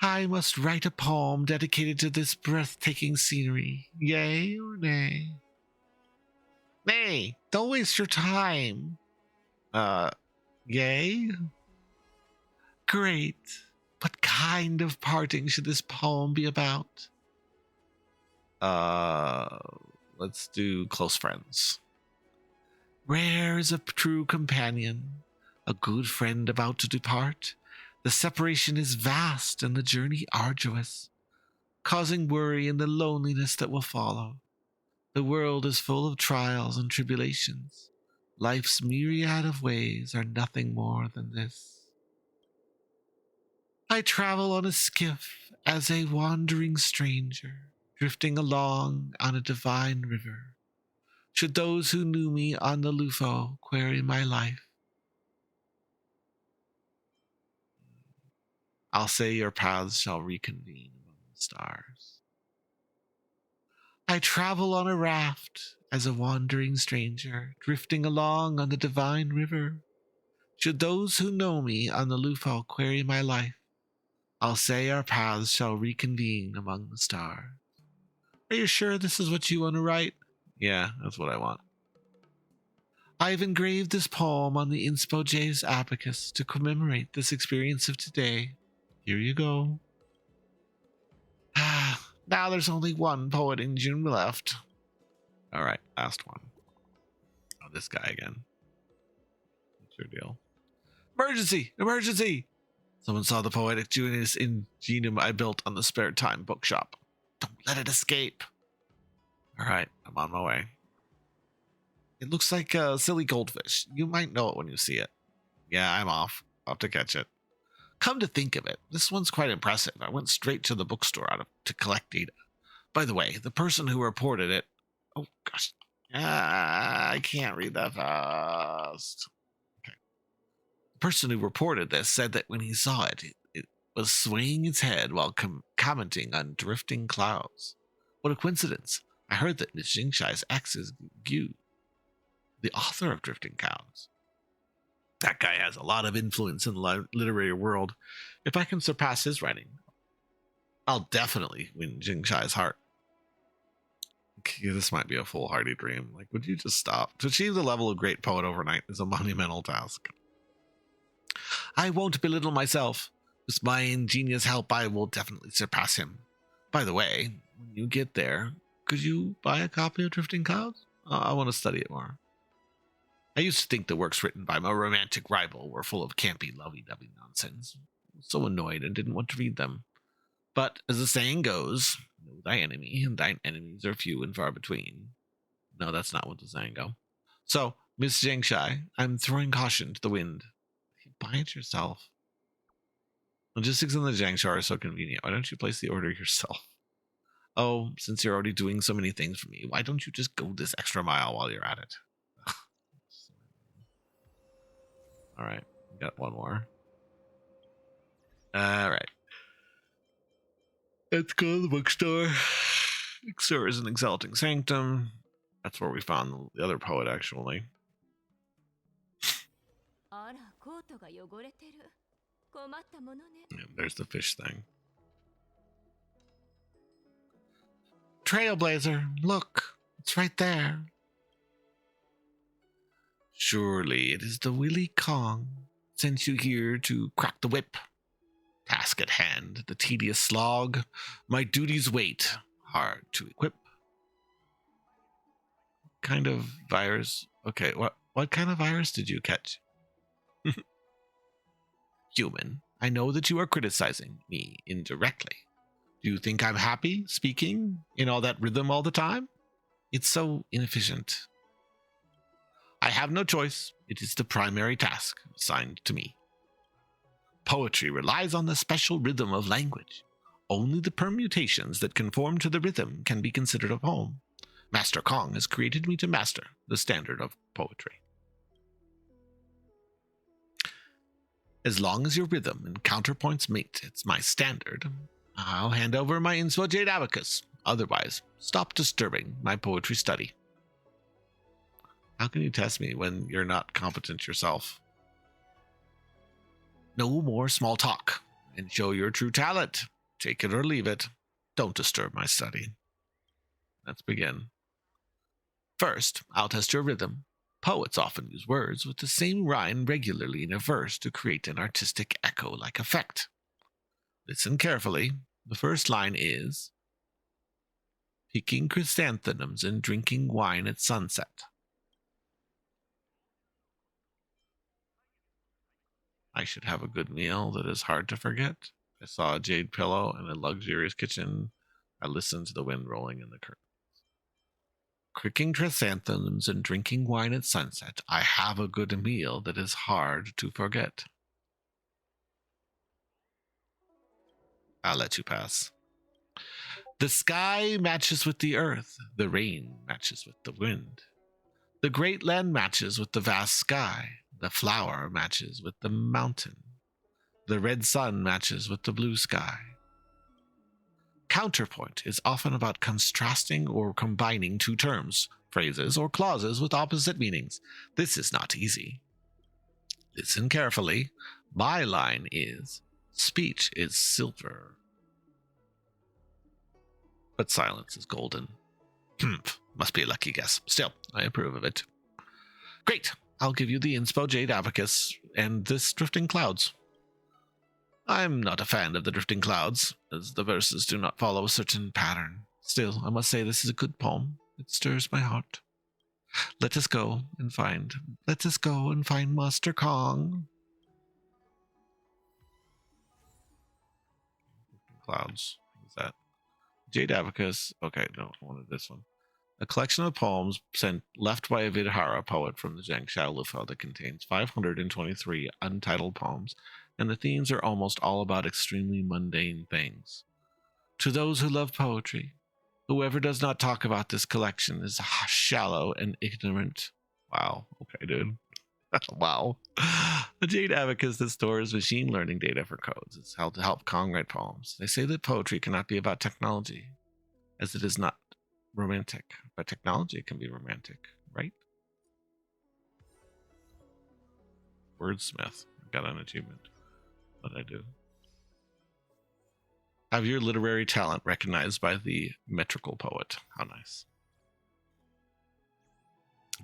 I must write a poem dedicated to this breathtaking scenery. Yay or nay? Nay, don't waste your time. Yay? Great. What kind of parting should this poem be about? Let's do close friends. Rare is a true companion, a good friend about to depart. The separation is vast and the journey arduous, causing worry and the loneliness that will follow. The world is full of trials and tribulations. Life's myriad of ways are nothing more than this. I travel on a skiff as a wandering stranger, drifting along on a divine river. Should those who knew me on the Lufo query my life, I'll say your paths shall reconvene among the stars. I travel on a raft as a wandering stranger, drifting along on the divine river. Should those who know me on the Lufo query my life, I'll say our paths shall reconvene among the stars. Are you sure this is what you want to write? Yeah, that's what I want. I've engraved this poem on the Inspo J's abacus to commemorate this experience of today. Here you go. Now there's only one poet in June left. All right, last one. Oh, this guy again. What's your deal? Emergency! Emergency! Someone saw the Poetic Genius Ingenium I built on the spare time bookshop. Don't let it escape. All right, I'm on my way. It looks like a silly goldfish. You might know it when you see it. Yeah, I'm off. I'll have to catch it. Come to think of it, this one's quite impressive. I went straight to the bookstore to collect data. By the way, the person who reported it... Oh, gosh. I can't read that fast. Okay. The person who reported this said that when he saw it, it was swaying its head while commenting on drifting clouds. What a coincidence. I heard that Miss Jingshai's ex is Gu, the author of Drifting Clouds. That guy has a lot of influence in the literary world. If I can surpass his writing, I'll definitely win Jingshai's heart. Okay, this might be a foolhardy dream. Like, would you just stop? To achieve the level of great poet overnight is a monumental task. I won't belittle myself. With my ingenious help, I will definitely surpass him. By the way, when you get there, could you buy a copy of Drifting Clouds? I want to study it more. I used to think the works written by my romantic rival were full of campy, lovey-dovey nonsense. I was so annoyed and didn't want to read them. But as the saying goes, know thy enemy, and thine enemies are few and far between. No, that's not what the saying go. So, Miss Jingshai, I'm throwing caution to the wind. Buy it yourself. Logistics in the Jiangxia are so convenient. Why don't you place the order yourself? Oh, since you're already doing so many things for me, why don't you just go this extra mile while you're at it? All right, we got one more. All right. Let's go to the bookstore. Bookstore is an exalting sanctum. That's where we found the other poet, actually. And there's the fish thing. Trailblazer, look, it's right there. Surely it is the Willy Kong sent you here to crack the whip. Task at hand, the tedious slog, my duties wait, hard to equip. Kind of virus? Okay, what kind of virus did you catch? Human, I know that you are criticizing me indirectly. Do you think I'm happy speaking in all that rhythm all the time? It's so inefficient. I have no choice. It is the primary task assigned to me. Poetry relies on the special rhythm of language. Only the permutations that conform to the rhythm can be considered a poem. Master Kong has created me to master the standard of poetry. As long as your rhythm and counterpoints meet it's my standard, I'll hand over my Inspo Jade Abacus. Otherwise, stop disturbing my poetry study. How can you test me when you're not competent yourself? No more small talk, and show your true talent. Take it or leave it. Don't disturb my study. Let's begin. First, I'll test your rhythm. Poets often use words with the same rhyme regularly in a verse to create an artistic echo-like effect. Listen carefully. The first line is, picking chrysanthemums and drinking wine at sunset. I should have a good meal that is hard to forget. I saw a jade pillow and a luxurious kitchen. I listened to the wind rolling in the curtains. Picking chrysanthemums and drinking wine at sunset. I have a good meal that is hard to forget. I'll let you pass. The sky matches with the earth. The rain matches with the wind. The great land matches with the vast sky. The flower matches with the mountain. The red sun matches with the blue sky. Counterpoint is often about contrasting or combining two terms, phrases, or clauses with opposite meanings. This is not easy. Listen carefully. My line is, speech is silver, but silence is golden. Must be a lucky guess. Still, I approve of it. Great. I'll give you the Inspo Jade Abacus and this Drifting Clouds. I'm not a fan of the Drifting Clouds, as the verses do not follow a certain pattern. Still, I must say this is a good poem. It stirs my heart. Let us go and find Master Kong. Clouds. What is that? Jade Abacus. Okay, no, I wanted this one. A collection of poems left by a Vidhara poet from the Zhangxiao Lufa that contains 523 untitled poems, and the themes are almost all about extremely mundane things. To those who love poetry, whoever does not talk about this collection is shallow and ignorant. Wow. Okay, dude. Wow. The Jade Abacus that stores machine learning data for codes is held to help Kong write poems. They say that poetry cannot be about technology, as it is not romantic, but technology can be romantic, right? Wordsmith. I got an achievement. What did I do? Have your literary talent recognized by the metrical poet. How nice.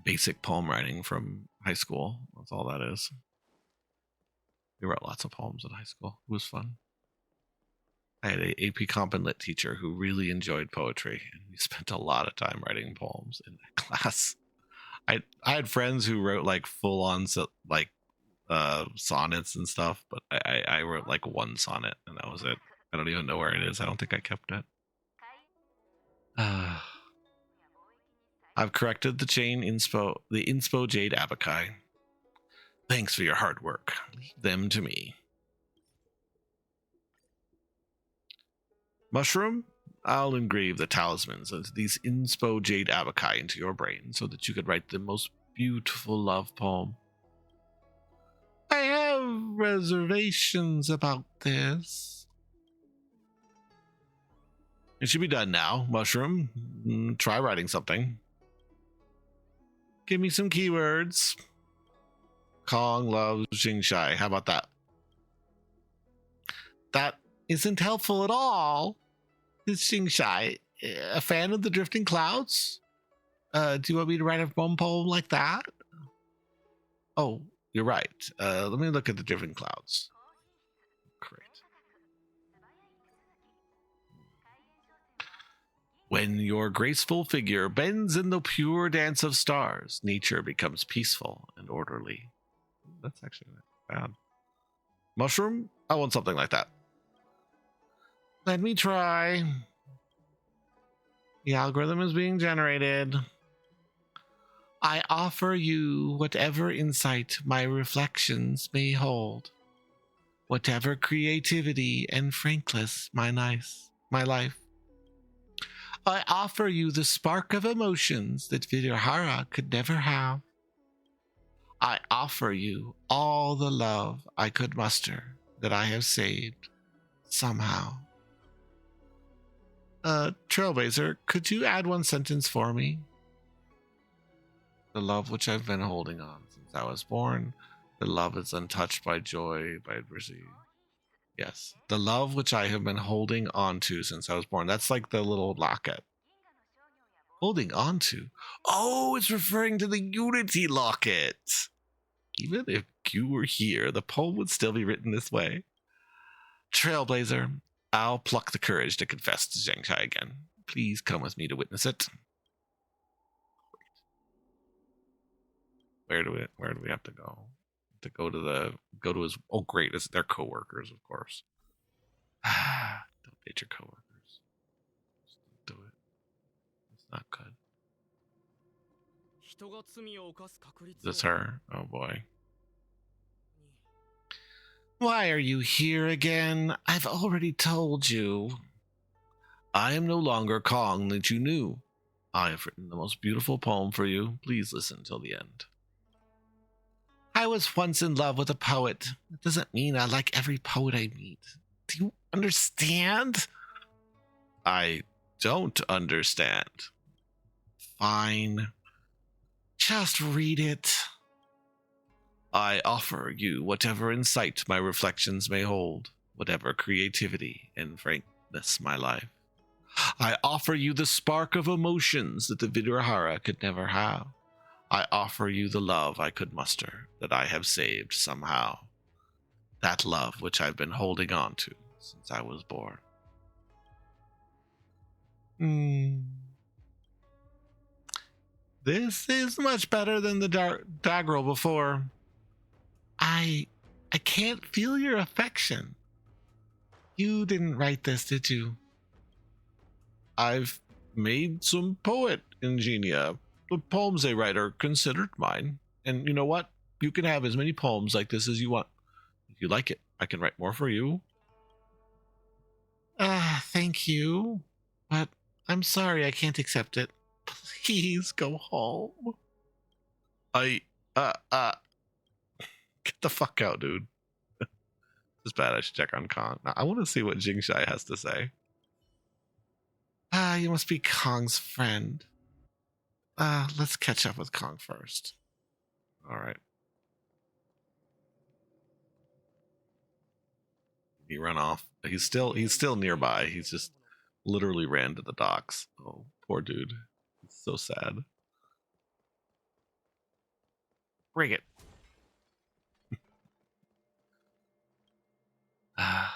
Basic poem writing from high school. That's all that is. We wrote lots of poems in high school. It was fun. I had a AP Comp and Lit teacher who really enjoyed poetry, and we spent a lot of time writing poems in that class. I had friends who wrote like full on like sonnets and stuff, but I wrote like one sonnet and that was it. I don't even know where it is. I don't think I kept it. I've corrected the inspo Jade Abakai. Thanks for your hard work. Leave them to me. Mushroom, I'll engrave the talismans of these inspo Jade Abakai into your brain so that you could write the most beautiful love poem. I have reservations about this. It should be done now, Mushroom. Try writing something. Give me some keywords. Kong loves Xingshai. How about that? That isn't helpful at all. Is Xingshai a fan of the drifting clouds? Do you want me to write a poem like that? Oh, you're right. Let me look at the drifting clouds. Great. When your graceful figure bends in the pure dance of stars, nature becomes peaceful and orderly. That's actually not bad. Mushroom? I want something like that. Let me try. The algorithm is being generated. I offer you whatever insight my reflections may hold, whatever creativity and frankness my life. I offer you the spark of emotions that Vidhara could never have. I offer you all the love I could muster that I have saved somehow. Trailblazer, could you add one sentence for me? The love which I've been holding on since I was born. The love is untouched by joy, by adversity. Yes. The love which I have been holding on to since I was born. That's like the little locket. Holding on to? Oh, it's referring to the Unity locket. Even if Q were here, the poem would still be written this way. Trailblazer, I'll pluck the courage to confess to Zhangshai again. Please come with me to witness it. Where do we have to go? To go to his. Oh, great! It's their coworkers, of course. Don't date your coworkers. Just don't do it. It's not good. Is this her? Oh boy. Why are you here again? I've already told you. I am no longer Kong that you knew. I have written the most beautiful poem for you. Please listen till the end. I was once in love with a poet. It doesn't mean I like every poet I meet. Do you understand? I don't understand. Fine. Just read it. I offer you whatever insight my reflections may hold, whatever creativity and frankness my life. I offer you the spark of emotions that the Vidhara could never have. I offer you the love I could muster, that I have saved somehow. That love which I've been holding on to since I was born. This is much better than the daggerel before. I can't feel your affection. You didn't write this, did you? I've made some poet Ingenia. The poems they write are considered mine. And you know what? You can have as many poems like this as you want. If you like it, I can write more for you. Thank you. But I'm sorry I can't accept it. Please go home. Get the fuck out, dude. It's bad. I should check on Kong. Now, I want to see what Jingshai has to say. You must be Kong's friend. Let's catch up with Kong first. All right. He ran off. He's still nearby. He's just literally ran to the docks. Oh, poor dude. It's so sad. Bring it. I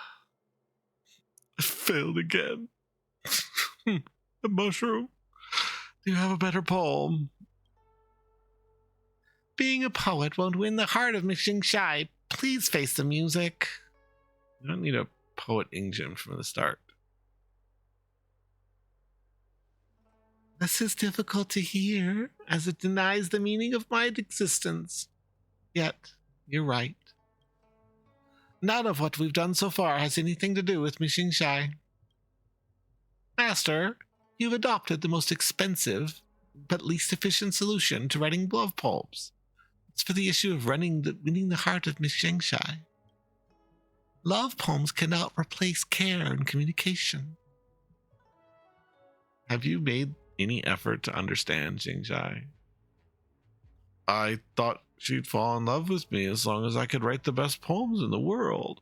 failed again. The mushroom. Do you have a better poem? Being a poet won't win the heart of Miss Jingshai. Please face the music. You don't need a poet engine from the start. This is difficult to hear, as it denies the meaning of my existence. Yet, you're right. None of what we've done so far has anything to do with Miss Jingshai. Master, you've adopted the most expensive but least efficient solution to writing love poems. It's for the issue of winning the heart of Miss Jingshai. Love poems cannot replace care and communication. Have you made any effort to understand Jingshai? I thought she'd fall in love with me as long as I could write the best poems in the world.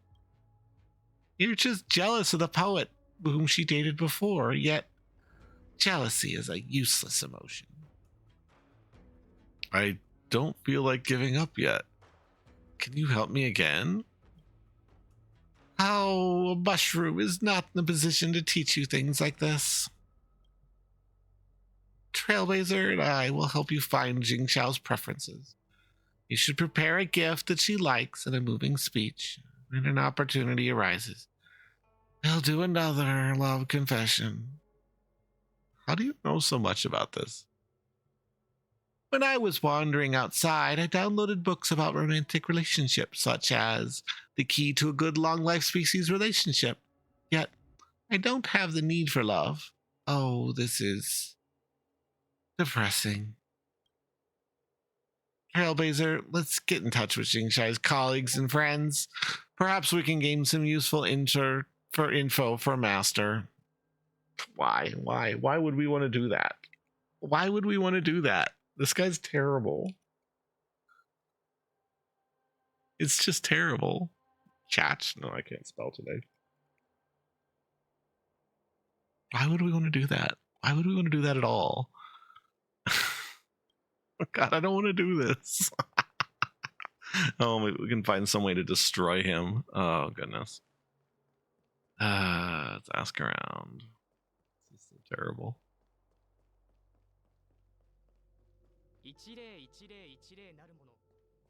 You're just jealous of the poet whom she dated before, yet jealousy is a useless emotion. I don't feel like giving up yet. Can you help me again? Oh, a mushroom is not in a position to teach you things like this. Trailblazer and I will help you find Jingshao's preferences. You should prepare a gift that she likes and a moving speech. When an opportunity arises, I'll do another love confession. How do you know so much about this? When I was wandering outside, I downloaded books about romantic relationships, such as The Key to a Good Long Life Species Relationship. Yet, I don't have the need for love. Oh, this is depressing. Trailblazer, let's get in touch with Jingshai's colleagues and friends. Perhaps we can gain some useful info for Master. Why? Why would we want to do that? Why would we want to do that? This guy's terrible. It's just terrible. Chat? No, I can't spell today. Why would we want to do that? Why would we want to do that at all? Oh God, I don't want to do this. Oh, maybe we can find some way to destroy him. Oh, goodness. Let's ask around. This is so terrible.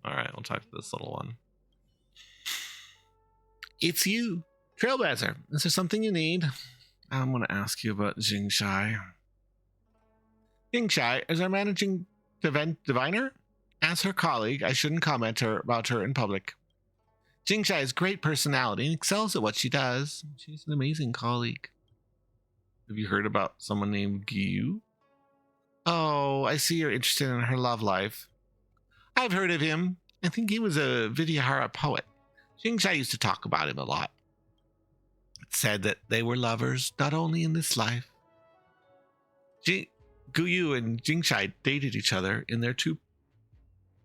Alright, we'll talk to this little one. It's you, Trailblazer. Is there something you need? I'm going to ask you about Jingshai. Jingshai is our managing diviner. As her colleague, I shouldn't comment about her in public. Jingshai has great personality and excels at what she does. She's an amazing colleague. Have you heard about someone named Gyu? Oh, I see you're interested in her love life. I've heard of him. I think he was a Vidyahara poet. Jingshai used to talk about him a lot. It said that they were lovers not only in this life. Guyu and Jingshai dated each other in their two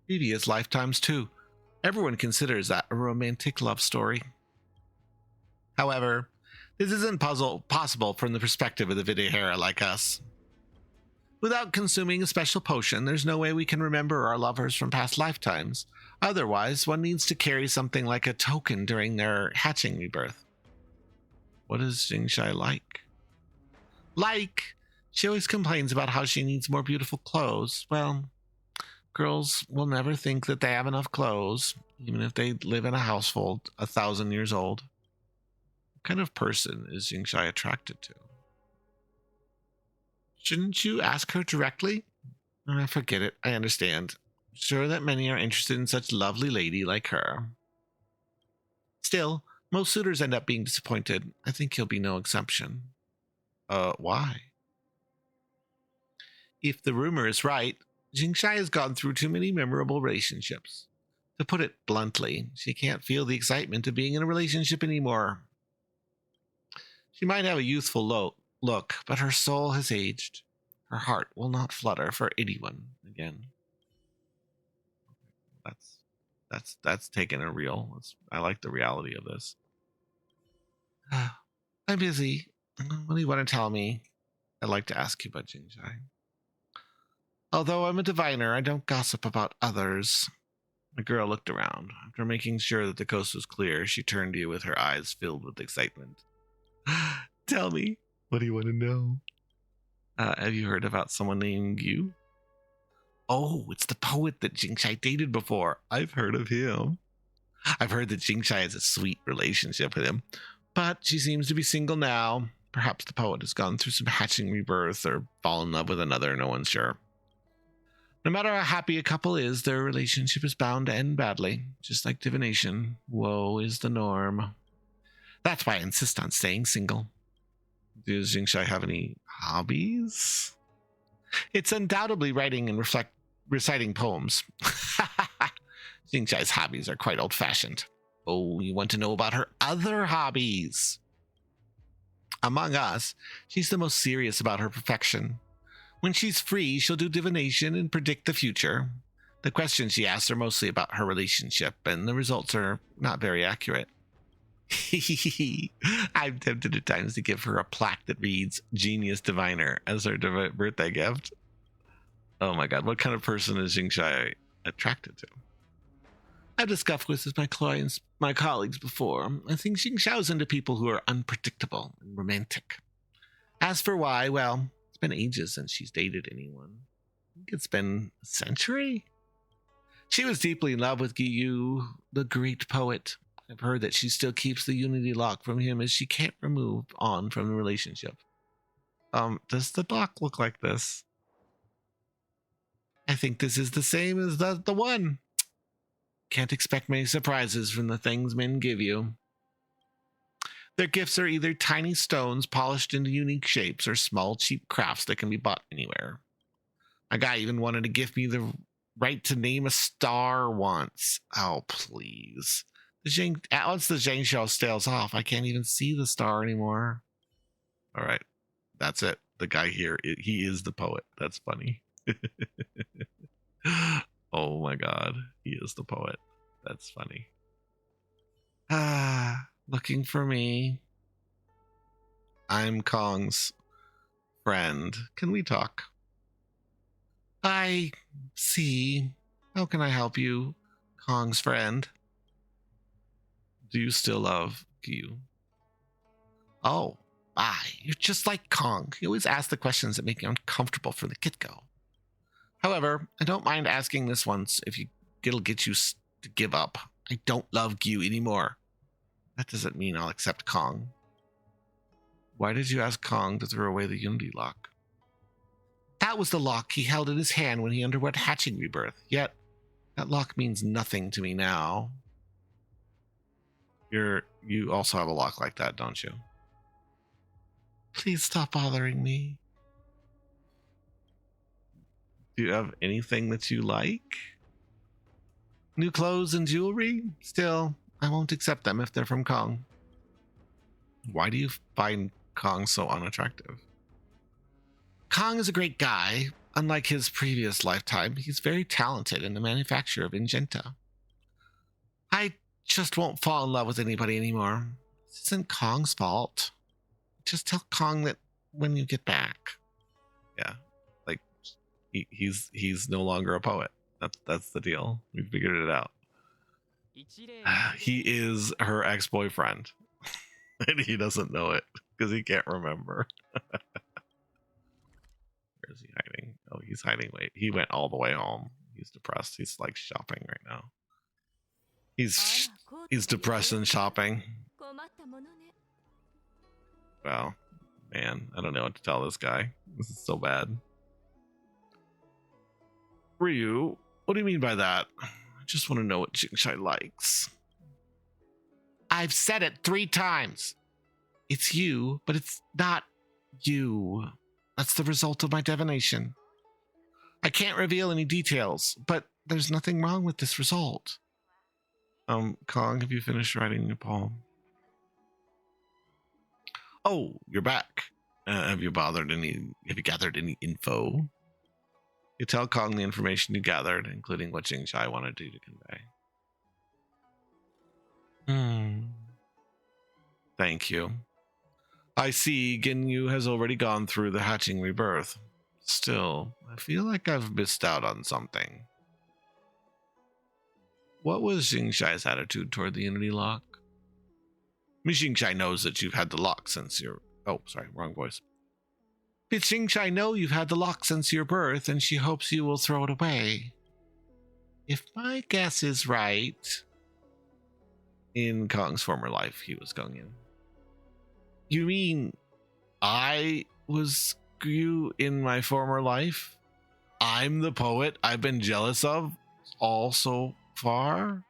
previous lifetimes too. Everyone considers that a romantic love story. However, this isn't possible from the perspective of the Vidyahara like us. Without consuming a special potion, there's no way we can remember our lovers from past lifetimes. Otherwise, one needs to carry something like a token during their hatching rebirth. What is Jingshai like? She always complains about how she needs more beautiful clothes. Well, girls will never think that they have enough clothes, even if they live in a household 1,000 years old. What kind of person is Jingshai attracted to? Shouldn't you ask her directly? Forget it. I understand. Sure that many are interested in such lovely lady like her. Still, most suitors end up being disappointed. I think he'll be no exception. Why? If the rumor is right, Jingshai has gone through too many memorable relationships. To put it bluntly, she can't feel the excitement of being in a relationship anymore. She might have a youthful look, but her soul has aged. Her heart will not flutter for anyone again. That's taking a real. I like the reality of this. I'm busy. What do you want to tell me? I'd like to ask you about Jingshai. Although I'm a diviner, I don't gossip about others. The girl looked around. After making sure that the coast was clear, she turned to you with her eyes filled with excitement. Tell me, what do you want to know? Have you heard about someone named Yu? Oh, it's the poet that Jingshai dated before. I've heard of him. I've heard that Jingshai has a sweet relationship with him, but she seems to be single now. Perhaps the poet has gone through some hatching rebirth or fallen in love with another, no one's sure. No matter how happy a couple is, their relationship is bound to end badly. Just like divination, woe is the norm. That's why I insist on staying single. Does Jingshai have any hobbies? It's undoubtedly writing and reciting poems. Jingshai's hobbies are quite old-fashioned. Oh, you want to know about her other hobbies? Among us, she's the most serious about her perfection. When she's free, she'll do divination and predict the future. The questions she asks are mostly about her relationship, and the results are not very accurate. I'm tempted at times to give her a plaque that reads Genius Diviner as her birthday gift. Oh my god, what kind of person is Jingshai attracted to? I've discussed this with my colleagues before. I think Jingshai's into people who are unpredictable and romantic. As for why, well, it's been ages since she's dated anyone. I think it's been a century. She was deeply in love with Giyu, the great poet. I've heard that she still keeps the unity lock from him as she can't move on from the relationship. Does the lock look like this? I think this is the same as the one. Can't expect many surprises from the things men give you. Their gifts are either tiny stones polished into unique shapes or small, cheap crafts that can be bought anywhere. A guy even wanted to give me the right to name a star once. Oh, please. Once the Zhang show stales off, I can't even see the star anymore. All right. That's it. The guy here, he is the poet. That's funny. Oh my god. He is the poet. That's funny. Looking for me. I'm Kong's friend. Can we talk? I see. How can I help you, Kong's friend? Do you still love Gyu? Oh, you're just like Kong. You always ask the questions that make you uncomfortable from the get-go. However, I don't mind asking this once if it'll get you to give up. I don't love Gyu anymore. That doesn't mean I'll accept Kong. Why did you ask Kong to throw away the Unity lock? That was the lock he held in his hand when he underwent hatching rebirth. Yet, that lock means nothing to me now. You also have a lock like that, don't you? Please stop bothering me. Do you have anything that you like? New clothes and jewelry? Still, I won't accept them if they're from Kong. Why do you find Kong so unattractive? Kong is a great guy. Unlike his previous lifetime, he's very talented in the manufacture of Ingenta. I just won't fall in love with anybody anymore. This isn't Kong's fault. Just tell Kong that when you get back. Yeah, like he's no longer a poet. That's the deal. We figured it out. He is her ex-boyfriend, and he doesn't know it because he can't remember. Where is he hiding? Oh, he's hiding. Wait, he went all the way home. He's depressed. He's like shopping right now. He's depressed and shopping. Well, Man, I don't know what to tell this guy. This is so bad. Ryu, what do you mean by that? I just want to know what Jingshai likes. I've said it 3 times. It's you, but it's not you. That's the result of my divination. I can't reveal any details, but there's nothing wrong with this result. Kong, have you finished writing your poem? Oh, you're back. Have you gathered any info? You tell Kong the information you gathered, including what Jingshai wanted you to convey. Thank you. I see Ginyu has already gone through the hatching rebirth. Still, I feel like I've missed out on something. What was Jingshai's attitude toward the Unity lock? Jingshai knows that you've had the lock since your... Oh, sorry, wrong voice. Did Jingshai know you've had the lock since your birth, and she hopes you will throw it away? If my guess is right... In Kong's former life, he was Gongyin. You mean I was you in my former life? I'm the poet I've been jealous of all so far?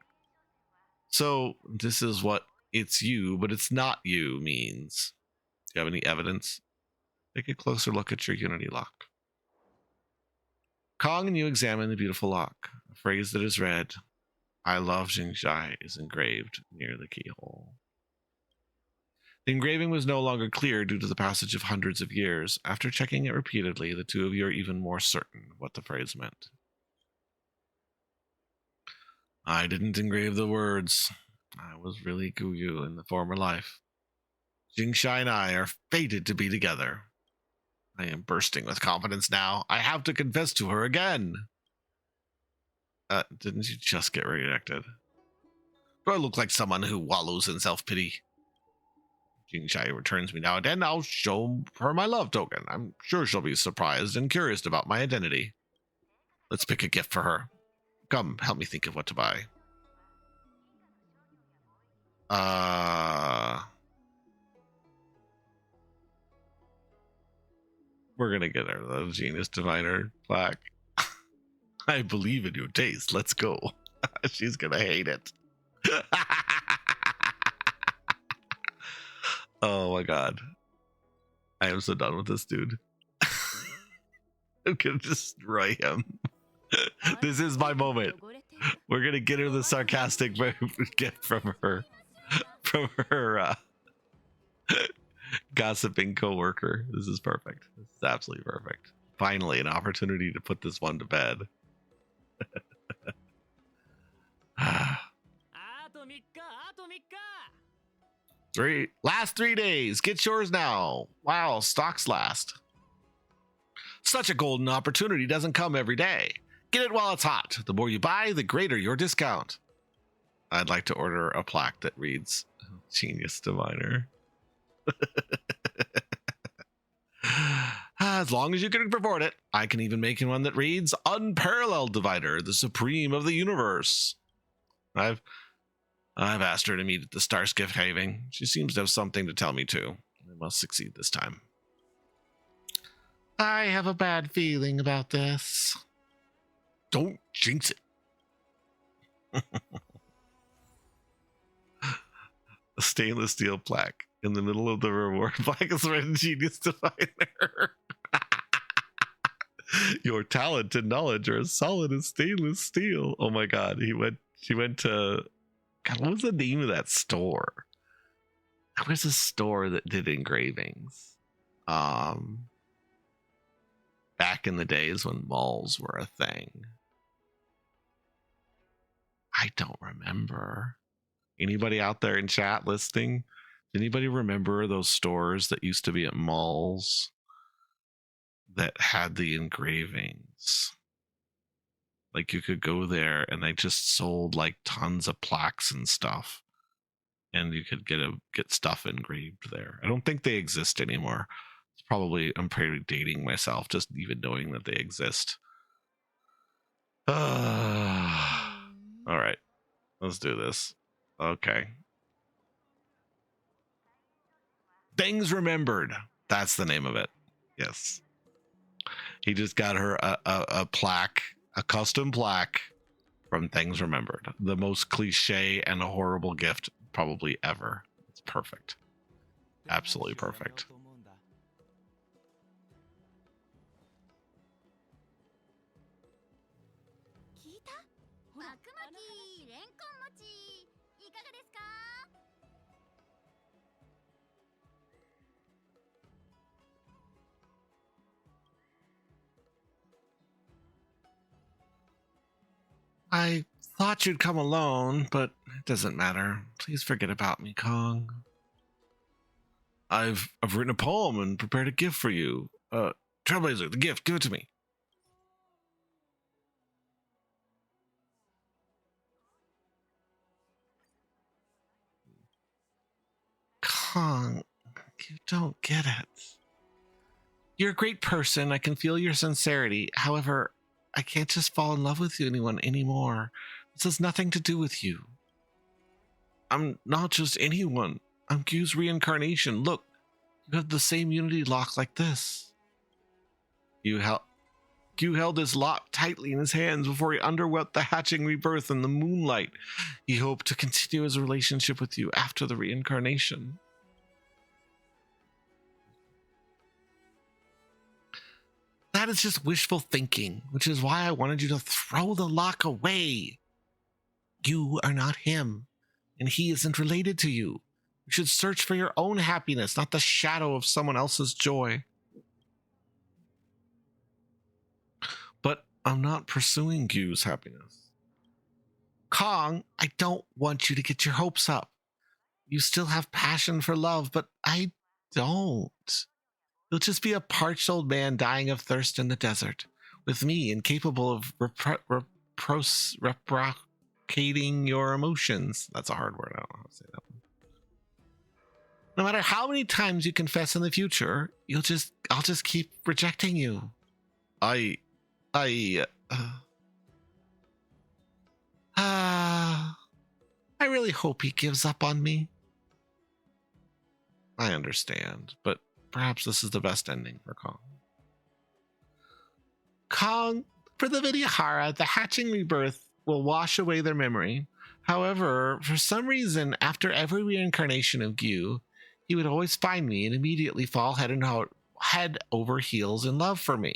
So this is what it's you, but it's not you means. Do you have any evidence? Take a closer look at your Unity lock. Kong and you examine the beautiful lock. A phrase that is read, I love Jingshai, is engraved near the keyhole. The engraving was no longer clear due to the passage of hundreds of years. After checking it repeatedly, the two of you are even more certain what the phrase meant. I didn't engrave the words. I was really Guyu in the former life. Jingshai and I are fated to be together. I am bursting with confidence now. I have to confess to her again. Didn't you just get rejected? Do I look like someone who wallows in self-pity? Jingshai returns me now and then. I'll show her my love token. I'm sure she'll be surprised and curious about my identity. Let's pick a gift for her. Come, help me think of what to buy. We're gonna get her the Genius Diviner plaque. I believe in your taste. Let's go. She's gonna hate it. Oh my god. I am so done with this dude. I'm gonna destroy him. This is my moment. We're gonna get her the sarcastic gift from her gossiping coworker. This is perfect. This is absolutely perfect. Finally, an opportunity to put this one to bed. Last 3 days. Get yours now. Wow, stocks last. Such a golden opportunity doesn't come every day. Get it while it's hot. The more you buy, the greater your discount. I'd like to order a plaque that reads Genius Diviner. As long as you can afford it. I can even make one that reads Unparalleled Divider, the supreme of the universe. I've asked her to meet at the Starskiff Having. She seems to have something to tell me too. I must succeed this time. I have a bad feeling about this. Don't jinx it. A stainless steel plaque in the middle of the reward plaque is written Genius Diviner. Your talent and knowledge are as solid as stainless steel. Oh my god, she went to, god, what was the name of that store? There was a store that did engravings. Back in the days when malls were a thing. I don't remember. Anybody out there in chat listening? Anybody remember those stores that used to be at malls that had the engravings? Like you could go there and they just sold like tons of plaques and stuff, and you could get stuff engraved there. I don't think they exist anymore. It's probably, I'm probably dating myself just even knowing that they exist. All right, let's do this. Okay. Things remembered. That's the name of it. Yes. He just got her a plaque, a custom plaque from Things Remembered. The most cliche and a horrible gift probably ever. It's perfect. Absolutely perfect. I thought you'd come alone, but it doesn't matter. Please forget about me, Kong. I've written a poem and prepared a gift for you. Trailblazer, the gift, give it to me. Kong, you don't get it. You're a great person. I can feel your sincerity. However, I can't just fall in love with anyone anymore. This has nothing to do with you. I'm not just anyone. I'm Q's reincarnation. Look, you have the same unity lock like this. Q held his lock tightly in his hands before he underwent the hatching rebirth in the moonlight. He hoped to continue his relationship with you after the reincarnation. That is just wishful thinking, which is why I wanted you to throw the lock away. You are not him, and he isn't related to you. You should search for your own happiness, not the shadow of someone else's joy. But I'm not pursuing Gyu's happiness. Kong, I don't want you to get your hopes up. You still have passion for love, but I don't. You'll just be a parched old man dying of thirst in the desert, with me incapable of reciprocating your emotions. That's a hard word. I don't know how to say that one. No matter how many times you confess in the future, I'll just keep rejecting you. I really hope he gives up on me. I understand, but perhaps this is the best ending for Kong. Kong, for the Vidyahara, the hatching rebirth will wash away their memory. However, for some reason, after every reincarnation of Gyu, he would always find me and immediately fall head over heels in love for me.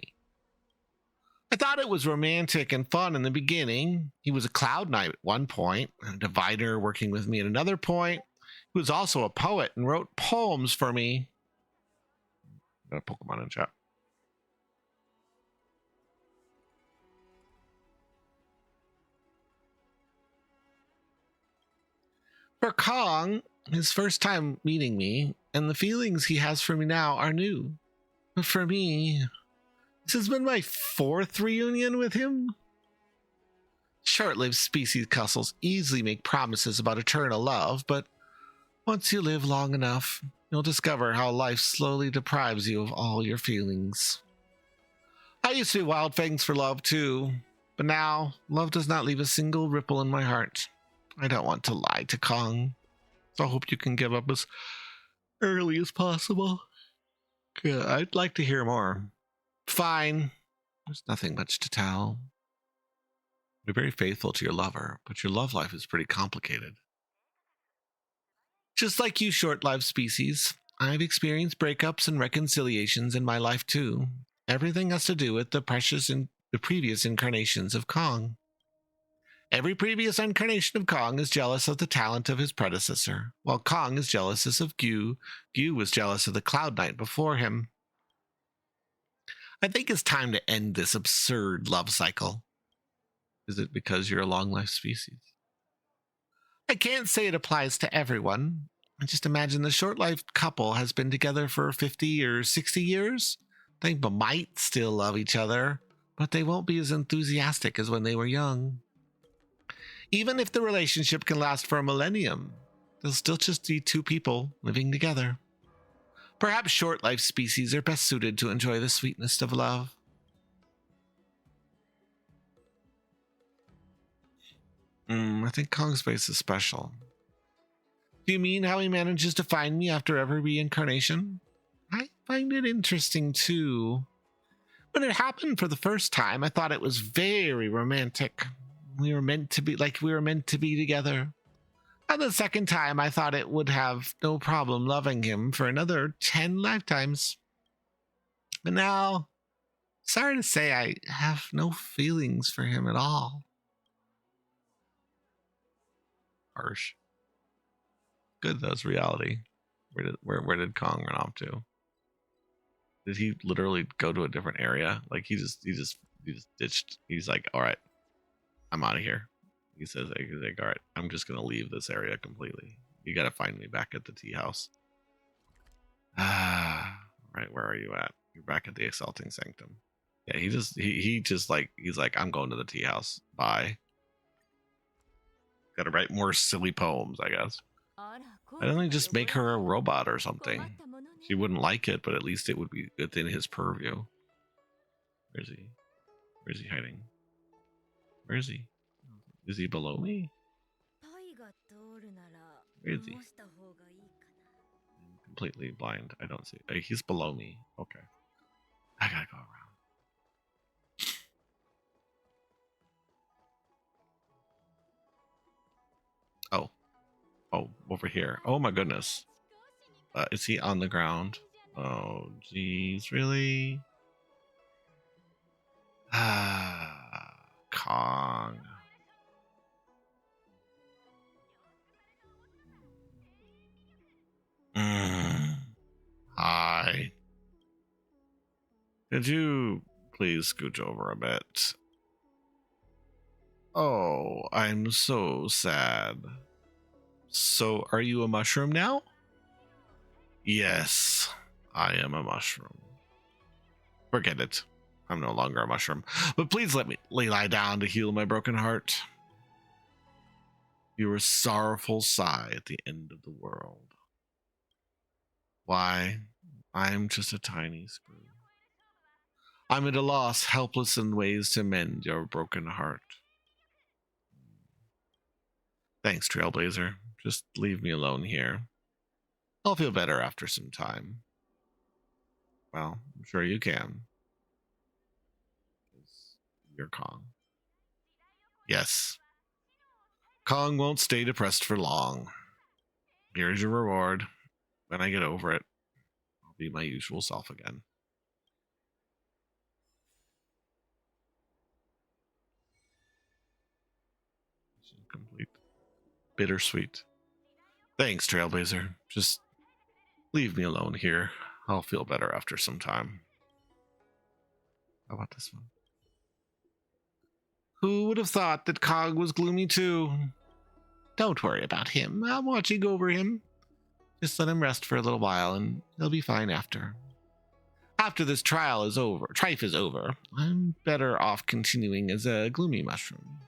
I thought it was romantic and fun in the beginning. He was a cloud knight at one point, a diviner working with me at another point. He was also a poet and wrote poems for me. Got a Pokemon in chat. For Kong, his first time meeting me, and the feelings he has for me now are new. But for me, this has been my fourth reunion with him. Short-lived species couples easily make promises about eternal love, but once you live long enough, you'll discover how life slowly deprives you of all your feelings. I used to be wild fangs for love too, but now love does not leave a single ripple in my heart. I don't want to lie to Kong, so I hope you can give up as early as possible. Yeah, I'd like to hear more. Fine. There's nothing much to tell. You're very faithful to your lover, but your love life is pretty complicated. Just like you short-lived species, I've experienced breakups and reconciliations in my life too. Everything has to do with the previous incarnations of Kong. Every previous incarnation of Kong is jealous of the talent of his predecessor, while Kong is jealous of Gyu. Gyu was jealous of the Cloud Knight before him. I think it's time to end this absurd love cycle. Is it because you're a long-life species? I can't say it applies to everyone. I just imagine the short-lived couple has been together for 50 or 60 years. They might still love each other, but they won't be as enthusiastic as when they were young. Even if the relationship can last for a millennium, they'll still just be two people living together. Perhaps short-lived species are best suited to enjoy the sweetness of love. I think Kong's face is special. Do you mean how he manages to find me after every reincarnation? find it interesting too. When it happened for the first time, I thought it was very romantic. We were meant to be together. And the second time, I thought it would have no problem loving him for another 10 lifetimes. But now, sorry to say, I have no feelings for him at all. Harsh. Good, that's reality. Where did Kong run off to? Did he literally go to a different area? Like he just ditched. He's like, all right, I'm out of here. He's like, all right, I'm just gonna leave this area completely. You gotta find me back at the tea house. Ah, right, where are you at? You're back at the Exalting Sanctum. Yeah, he's like, I'm going to the tea house. Bye. Gotta write more silly poems, I guess. Why don't they just make her a robot or something? She wouldn't like it, but at least it would be within his purview. Where is he? Where is he hiding? Where is he? Is he below me? Where is he? I'm completely blind. I don't see. He's below me. Okay. I gotta go around. Oh, over here. Oh my goodness. Is he on the ground? Oh, geez, really? Ah, Kong. Hi. Could you please scooch over a bit? Oh, I'm so sad. So, are you a mushroom now? Yes, I am a mushroom. Forget it. I'm no longer a mushroom. But please let me lie down to heal my broken heart. Your sorrowful sigh at the end of the world. Why, I'm just a tiny screw. I'm at a loss, helpless in ways to mend your broken heart. Thanks, Trailblazer. Just leave me alone here. I'll feel better after some time. Well, I'm sure you can. You're Kong. Yes. Kong won't stay depressed for long. Here's your reward. When I get over it, I'll be my usual self again. Complete. Bittersweet. Thanks, Trailblazer. Just leave me alone here. I'll feel better after some time. How about this one? Who would have thought that Cog was gloomy too? Don't worry about him. I'm watching over him. Just let him rest for a little while and he'll be fine after. After this trial is over, trife is over, I'm better off continuing as a gloomy mushroom.